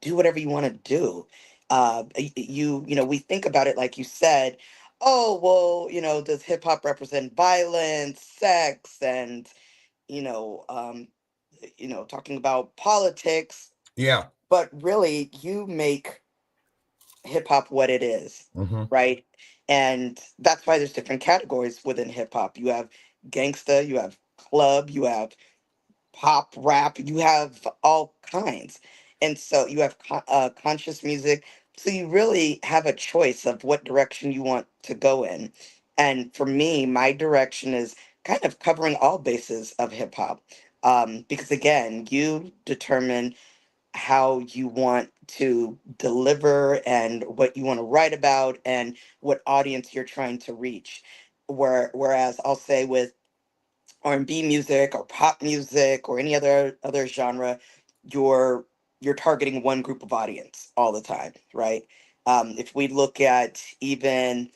Speaker 4: do whatever you want to do. We think about it like you said, oh well, does hip hop represent violence, sex, and you know um talking about politics,
Speaker 5: Yeah.
Speaker 4: but really you make hip hop what it is,
Speaker 5: Mm-hmm.
Speaker 4: right? And that's why there's different categories within hip hop. You have gangsta, you have club, you have pop, rap, you have all kinds. And so you have conscious music. So you really have a choice of what direction you want to go in. And for me, my direction is kind of covering all bases of hip hop. Because again, you determine how you want to deliver and what you want to write about and what audience you're trying to reach. Whereas I'll say with R&B music or pop music or any other genre, you're you're targeting one group of audience all the time, right? If we look at even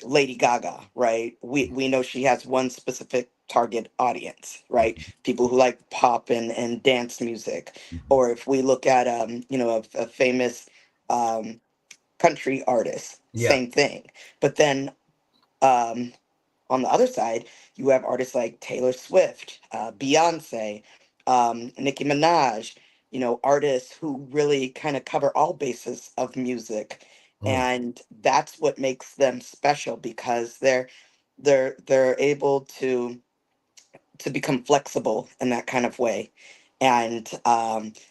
Speaker 4: Lady Gaga, right? We know she has one specific target audience, right? People who like pop and dance music.
Speaker 5: Mm-hmm.
Speaker 4: Or if we look at a famous um, country artist,
Speaker 5: Yeah.
Speaker 4: same thing. But then um, on the other side, you have artists like Taylor Swift, Beyonce, Nicki Minaj, artists who really kind of cover all bases of music.
Speaker 5: Mm.
Speaker 4: And that's what makes them special because they're able to become flexible in that kind of way. And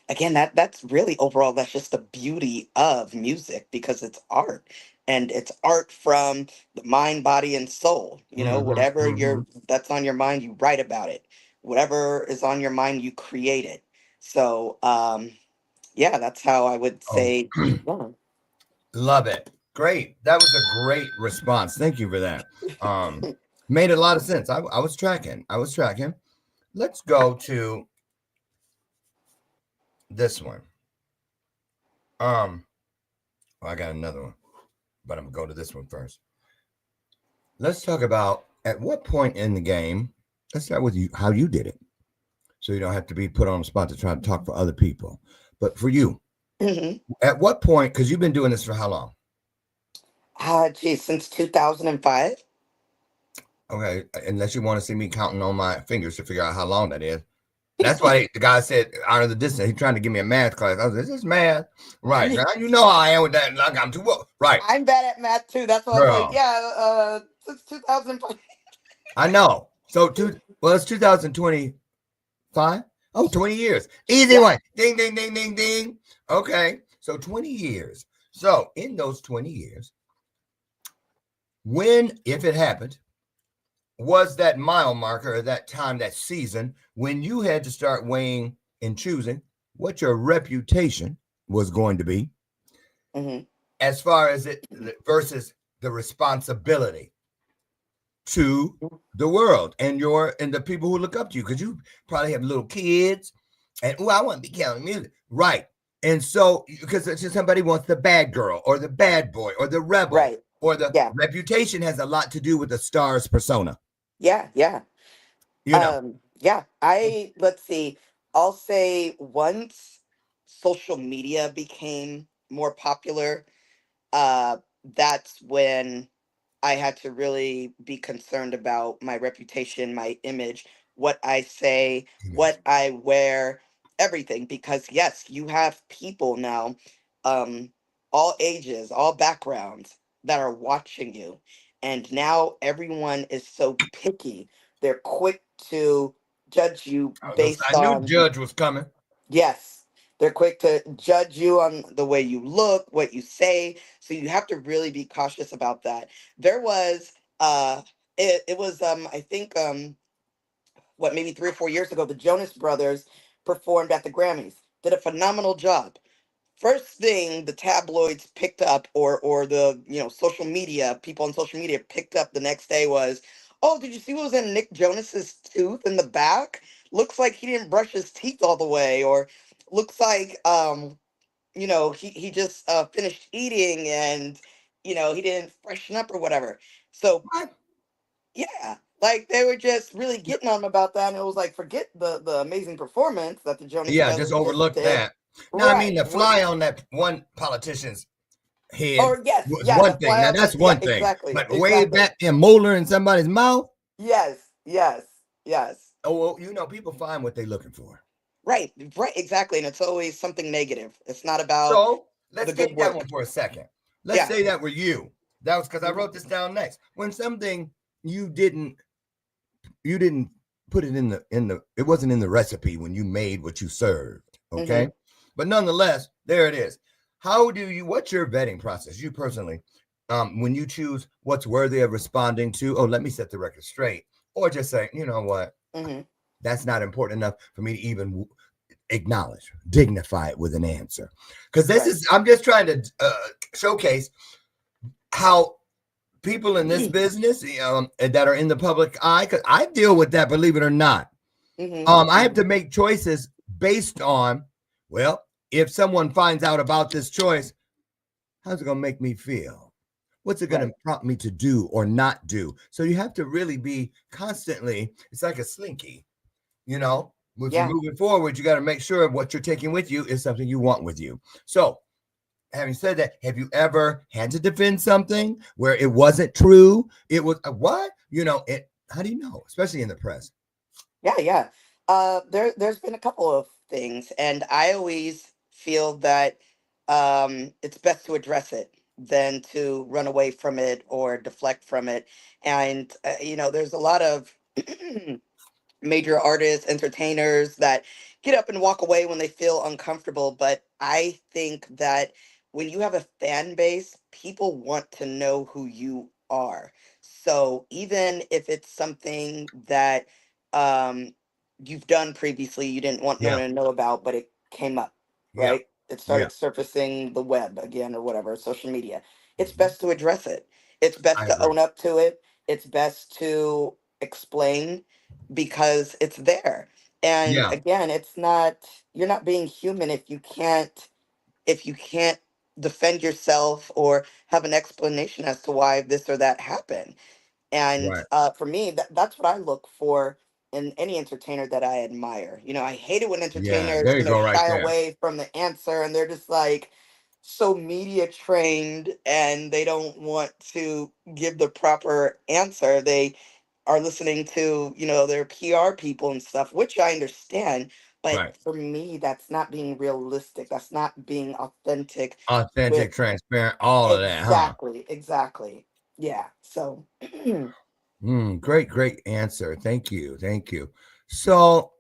Speaker 4: again, that's really overall that's just the beauty of music because it's art, and it's art from the mind, body, and soul.
Speaker 5: Mm-hmm.
Speaker 4: Whatever
Speaker 5: Mm-hmm.
Speaker 4: that's on your mind, you write about it. Whatever is on your mind, you create it. So yeah, that's how I would
Speaker 5: Oh,
Speaker 4: say. Yeah.
Speaker 5: love it. Great. That was a great response. Thank you for that. Made a lot of sense. I was tracking. I was tracking. Let's go to this one. Um, I got another one, but I'm gonna go to this one first. Let's talk about at what point in the game. Let's start with you. How you did it, so you don't have to be put on the spot to try to talk for other people. But for you,
Speaker 4: Hmm.
Speaker 5: at what point? Because you've been doing this for how long?
Speaker 4: Geez, since 2005.
Speaker 5: Okay, unless you want to see me counting on my fingers to figure out how long that is. That's why the guy said honor the distance. He's trying to give me a math class. I was like, this is math. Right. Now you know how I am with that. Like I'm too well. Right.
Speaker 4: I'm bad at math too. That's why I was like,
Speaker 5: Girl.
Speaker 4: yeah, since 2005.
Speaker 5: I know. So it's 2025. Oh, 20 years. Easy
Speaker 4: Yeah.
Speaker 5: one. Ding, ding, ding, ding, ding. Okay. So 20 years. So in those 20 years, when, if it happened, was that mile marker or that time, that season, when you had to start weighing and choosing what your reputation was going to be
Speaker 4: Hmm.
Speaker 5: as far as it versus the responsibility to the world and the people who look up to you, because you probably have little kids and I want to be counting music, right? And so, because somebody wants the bad girl or the bad boy or the rebel
Speaker 4: Right.
Speaker 5: or the
Speaker 4: Yeah.
Speaker 5: reputation has a lot to do with the star's persona.
Speaker 4: Yeah. Yeah.
Speaker 5: You know,
Speaker 4: Yeah. Let's see. I'll say once social media became more popular, uh, that's when I had to really be concerned about my reputation, my image, what I say, what I wear, everything. Because yes, you have people now, um, all ages, all backgrounds that are watching you. And now everyone is so picky. They're quick to judge you
Speaker 5: I
Speaker 4: based
Speaker 5: knew
Speaker 4: on,
Speaker 5: Judge was coming.
Speaker 4: yes, they're quick to judge you on the way you look, what you say. So you have to really be cautious about that. There was it was I think what, maybe 3 or 4 years ago, the Jonas Brothers performed at the Grammys. Did a phenomenal job. First thing the tabloids picked up, or the, social media, people on social media picked up the next day was, oh, did you see what was in Nick Jonas's tooth in the back? Looks like he didn't brush his teeth all the way, or looks like he just finished eating, and he didn't freshen up or whatever. So
Speaker 5: What?
Speaker 4: yeah, like they were just really getting on him about that, and it was like, forget the amazing performance that the Jonas
Speaker 5: Yeah, just
Speaker 4: Brothers just
Speaker 5: overlook
Speaker 4: did.
Speaker 5: that. Now, I mean,
Speaker 4: Right.
Speaker 5: the fly on that one politician's head
Speaker 4: Or yes,
Speaker 5: was
Speaker 4: yeah, the
Speaker 5: one thing.
Speaker 4: fly
Speaker 5: Now,
Speaker 4: on the,
Speaker 5: that's
Speaker 4: yeah,
Speaker 5: one thing.
Speaker 4: exactly,
Speaker 5: But way
Speaker 4: exactly.
Speaker 5: back in molar in somebody's mouth,
Speaker 4: Yes, yes, yes.
Speaker 5: oh, well, people find what they're looking for.
Speaker 4: Right, right, exactly. And it's always something negative. It's not about
Speaker 5: So let's
Speaker 4: the good
Speaker 5: take that
Speaker 4: work.
Speaker 5: one for a second. Let's
Speaker 4: Yeah.
Speaker 5: say that were you. That was because I
Speaker 4: Mhm.
Speaker 5: wrote this down next. When something you didn't put it in the it wasn't in the recipe when you made what you served. Okay.
Speaker 4: Mhm.
Speaker 5: But nonetheless, there it is. What's your vetting process? You personally, when you choose what's worthy of responding to, oh, let me set the record straight, or just say, you know what,
Speaker 4: Mhm.
Speaker 5: that's not important enough for me to even acknowledge, dignify it with an answer. Because
Speaker 4: Right.
Speaker 5: I'm just trying to showcase how people in this business that are in the public eye, because I deal with that, believe it or not.
Speaker 4: Mhm.
Speaker 5: I have to make choices based on, well, if someone finds out about this choice, how's it going to make me feel? What's it going to
Speaker 4: Right.
Speaker 5: prompt me to do or not do? So you have to really be constantly, it's like a slinky, you know, if you're
Speaker 4: Yeah.
Speaker 5: moving forward, you got to make sure what you're taking with you is something you want with you. So having said that, have you ever had to defend something where it wasn't true? It was what? How do you know? Especially in the press.
Speaker 4: Yeah, yeah. There's been a couple of things, and I always feel that it's best to address it than to run away from it or deflect from it. And there's a lot of major artists, entertainers that get up and walk away when they feel uncomfortable. But I think that when you have a fan base, people want to know who you are. So even if it's something that um, you've done previously, you didn't want no one
Speaker 5: Yeah,
Speaker 4: to know about, but it came up,
Speaker 5: yeah,
Speaker 4: right? It
Speaker 5: yeah.
Speaker 4: started surfacing the web again or whatever, social media. It's
Speaker 5: Mhm.
Speaker 4: best to address it. It's best
Speaker 5: I
Speaker 4: to
Speaker 5: agree.
Speaker 4: own up to it. It's best to explain because it's there. And
Speaker 5: Yeah,
Speaker 4: again, you're not being human if you can't defend yourself or have an explanation as to why this or that happened. And
Speaker 5: right.
Speaker 4: for me, that's what I look for in any entertainer that I admire. I hate it when
Speaker 5: Yeah,
Speaker 4: entertainers,
Speaker 5: there you go, right
Speaker 4: shy
Speaker 5: there.
Speaker 4: away from the answer, and they're just like so media trained, and they don't want to give the proper answer. They are listening to, their PR people and stuff, which I understand. But
Speaker 5: Right.
Speaker 4: for me, that's not being realistic. That's not being authentic with
Speaker 5: Authentic, transparent, all of that, huh?
Speaker 4: exactly, exactly. Yeah. So
Speaker 5: Great, great answer. Thank you. Thank you. So,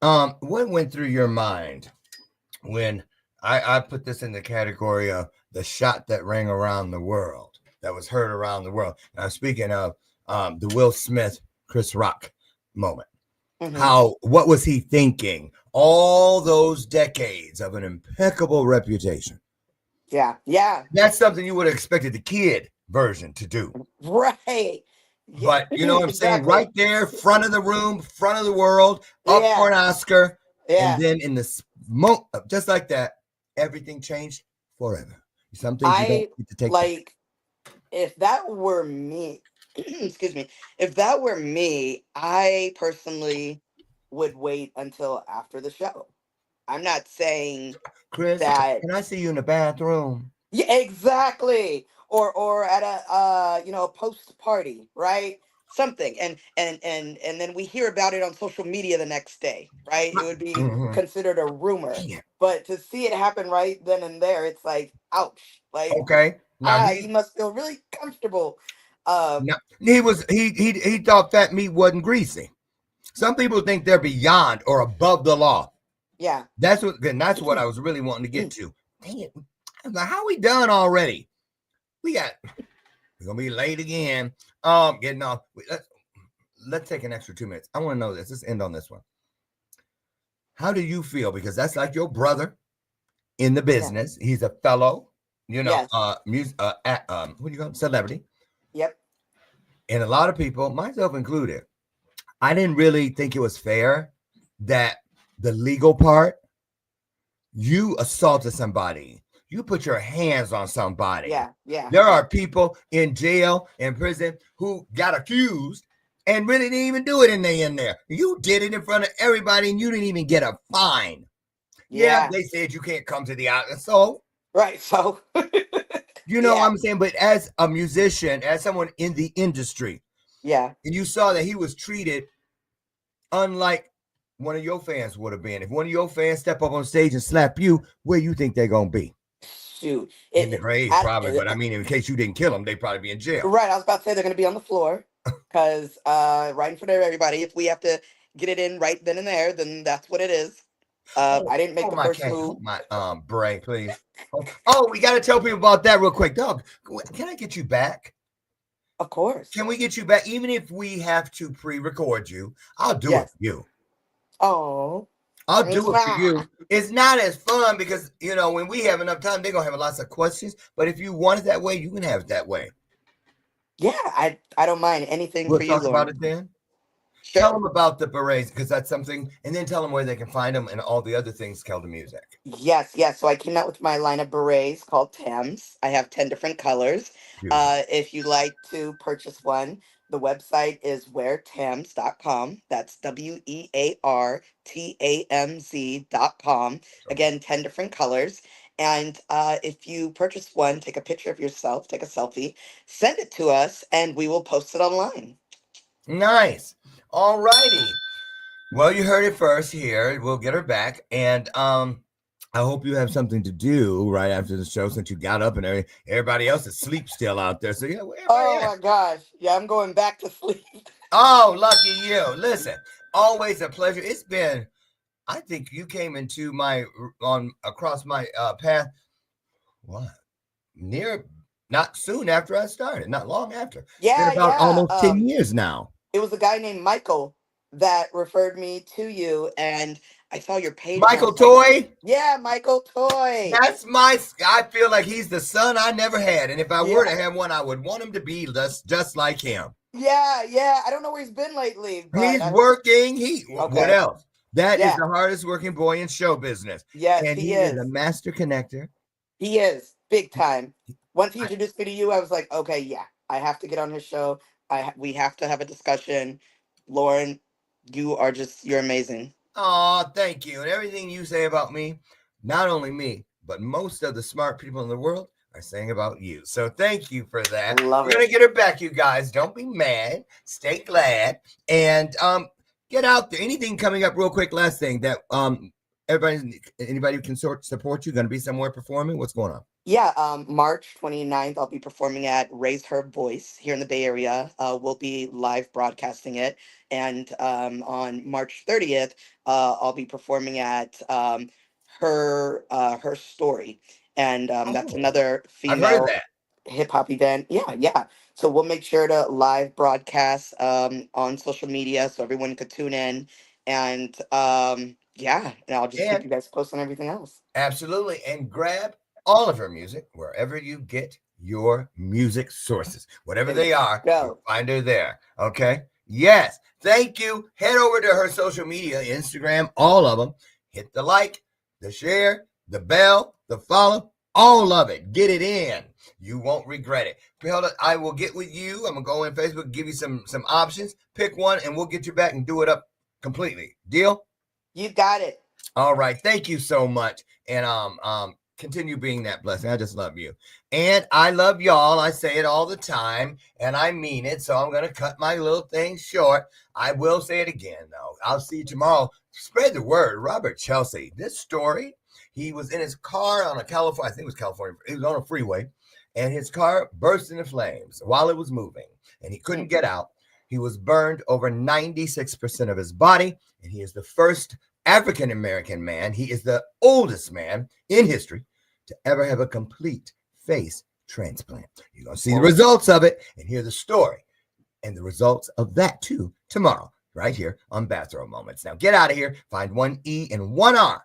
Speaker 5: what went through your mind when I put this in the category of the shot that rang around the world, that was heard around the world? And I'm speaking of the Will Smith, Chris Rock moment.
Speaker 4: mhm.
Speaker 5: What was he thinking? All those decades of an impeccable reputation.
Speaker 4: Yeah, yeah.
Speaker 5: That's something you would have expected the kid version to do.
Speaker 4: Right. Yeah,
Speaker 5: But you know what I'm saying?
Speaker 4: exactly.
Speaker 5: Right there, front of the room, front of the world, up for
Speaker 4: Yeah,
Speaker 5: an Oscar. And
Speaker 4: yeah.
Speaker 5: then in the smoke, just like that, everything changed forever. Some things you don't
Speaker 4: I
Speaker 5: get to take back.
Speaker 4: like if that were me, excuse me, if that were me, I personally would wait until after the show. I'm not saying
Speaker 5: Chris,
Speaker 4: that.
Speaker 5: can I see you in the bathroom?
Speaker 4: Yeah, exactly. Or at a a post party, right? Something. And then we hear about it on social media the next day, right? It would be
Speaker 5: Mhm.
Speaker 4: considered a rumor.
Speaker 5: Yeah.
Speaker 4: But to see it happen right then and there, it's like, ouch. Like,
Speaker 5: Okay. Now
Speaker 4: you must feel really comfortable. Um,
Speaker 5: he thought fat meat wasn't greasy. Some people think they're beyond or above the law.
Speaker 4: yeah.
Speaker 5: That's what I was really wanting to get to. Dang it. I was like, how we done already? We're gonna be late again. Getting off. Let's take an extra 2 minutes. I want to know this. Let's end on this one. How do you feel? Because that's like your brother in the
Speaker 4: Yeah.
Speaker 5: business. He's a fellow,
Speaker 4: Yes.
Speaker 5: what do you call him? Celebrity.
Speaker 4: Yep.
Speaker 5: And a lot of people, myself included, I didn't really think it was fair that the legal part, you assaulted somebody, you put your hands on somebody.
Speaker 4: Yeah. Yeah.
Speaker 5: There are people in jail, in prison, who got accused and really didn't even do it, and they in there. You did it in front of everybody, and you didn't even get a fine. Yeah, they said you can't come to the outlet. So,
Speaker 4: Right. So
Speaker 5: you know what
Speaker 4: yeah.
Speaker 5: I'm saying? But as a musician, as someone in the industry,
Speaker 4: Yeah.
Speaker 5: and you saw that he was treated unlike one of your fans would have been. If one of your fans step up on stage and slap you, where you think they're going to be?
Speaker 4: Shoot.
Speaker 5: In the grave, probably. But I mean, in case you didn't kill them, they'd probably be in jail.
Speaker 4: Right. I was about to say they're going to be on the floor because right in front of everybody. If we have to get it in right then and there, then that's what it is. I didn't make the first move.
Speaker 5: My brain, please. Oh, we got to tell people about that real quick. Dog, can I get you back?
Speaker 4: Of course.
Speaker 5: Can we get you back? Even if we have to pre-record you, I'll do it for you.
Speaker 4: Oh.
Speaker 5: I'll do it for you. It's not as fun because, when we have enough time, they're going to have lots of questions. But if you want it that way, you can have it that way.
Speaker 4: Yeah, I don't mind anything
Speaker 5: We'll
Speaker 4: for you,
Speaker 5: talk
Speaker 4: Lauren.
Speaker 5: about it then.
Speaker 4: Sure.
Speaker 5: Tell them about the berets because that's something, and then tell them where they can find them and all the other things, Keldamuzik.
Speaker 4: Yes. So I came out with my line of berets called Thames. I have 10 different colors. If you'd like to purchase one, the website is weartamz.com. That's weartamz.com. Again, 10 different colors. And if you purchase one, take a picture of yourself, take a selfie, send it to us, and we will post it online.
Speaker 5: Nice. All righty. Well, you heard it first here. We'll get her back. And I hope you have something to do right after the show since you got up and everybody else is asleep still out there. So,
Speaker 4: my gosh. Yeah, I'm going back to sleep.
Speaker 5: Oh, lucky you. Listen, always a pleasure. It's been, I think you came into across my path. What? Not soon after I started, not long after.
Speaker 4: Yeah,
Speaker 5: it's been about almost 10 years now.
Speaker 4: It was a guy named Michael that referred me to you, and I saw your page.
Speaker 5: Michael Toy?
Speaker 4: Yeah, Michael Toy.
Speaker 5: I feel like he's the son I never had. And if I were to have one, I would want him to be just like him.
Speaker 4: Yeah. I don't know where he's been lately. But
Speaker 5: he's working. What else? That is the hardest working boy in show business.
Speaker 4: Yes,
Speaker 5: and he is a master connector.
Speaker 4: He is, big time. Once he introduced me to you, I was like, okay, yeah, I have to get on his show. We have to have a discussion. Lauren, you're amazing.
Speaker 5: Oh, thank you. And everything you say about me, not only me, but most of the smart people in the world are saying about you. So thank you for that. We're going to get her back, you guys. Don't be mad. Stay glad. And get out there. Anything coming up real quick? Last thing that anybody who can support you, going to be somewhere performing? What's going on?
Speaker 4: Yeah, March 29th, I'll be performing at Raise Her Voice here in the Bay Area. We'll be live broadcasting it. And on March 30th, I'll be performing at Her Story. And that's another female hip hop event. Yeah. So we'll make sure to live broadcast on social media so everyone could tune in. And and I'll just keep you guys posted on everything else.
Speaker 5: Absolutely. And grab all of her music wherever you get your music sources, whatever they are. You'll find her there. Okay. Yes. Thank you. Head over to her social media, Instagram, all of them. Hit the like, the share, the bell, the follow, all of it. Get it in. You won't regret it. Kelda, I will get with you. I'm going to go in Facebook, give you some options. Pick one, and we'll get you back and do it up completely. Deal?
Speaker 4: You got it.
Speaker 5: All right. Thank you so much. And continue being that blessing. I just love you. And I love y'all. I say it all the time, and I mean it. So I'm going to cut my little thing short. I will say it again, though. I'll see you tomorrow. Spread the word. Robert Chelsea. This story, he was in his car on a California, I think it was California. He was on a freeway, and his car burst into flames while it was moving, and he couldn't get out. He was burned over 96% of his body, and he is the first African-American man. He is the oldest man in history to ever have a complete face transplant. You're going to see the results of it and hear the story and the results of that too tomorrow, right here on Bathrobe Moments. Now get out of here. Find one E and one R.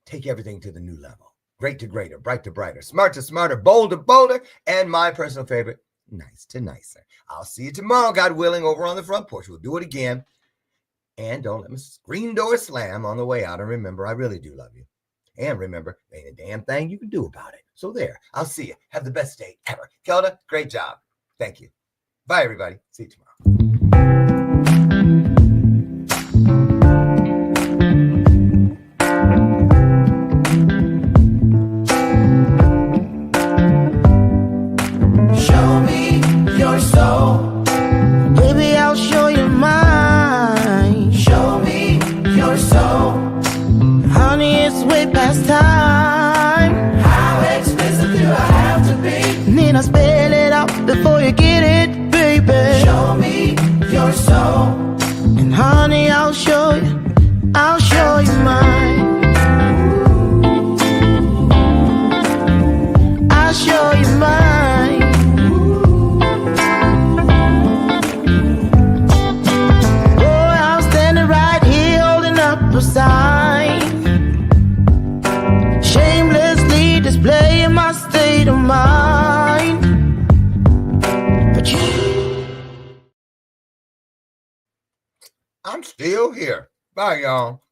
Speaker 5: Take everything to the new level. Great to greater, bright to brighter, smart to smarter, bold to bolder, and my personal favorite, nice to nicer. I'll see you tomorrow, God willing, over on the front porch. We'll do it again. And don't let my screen door slam on the way out. And remember, I really do love you. And remember, there ain't a damn thing you can do about it. So there, I'll see you. Have the best day ever. Kelda, great job. Thank you. Bye, everybody. See you tomorrow.
Speaker 3: Show me your soul. Baby, I'll show you mine. Show me your soul. Honey, it's way past time. How expensive do I have to be? Need I spell it out before you get it, baby? Show me your soul. And honey, I'll show you mine. I'll show you mine. Boy, I'm standing right here holding up a sign, shamelessly displaying my state of mind. But
Speaker 5: I'm still here. Bye, y'all.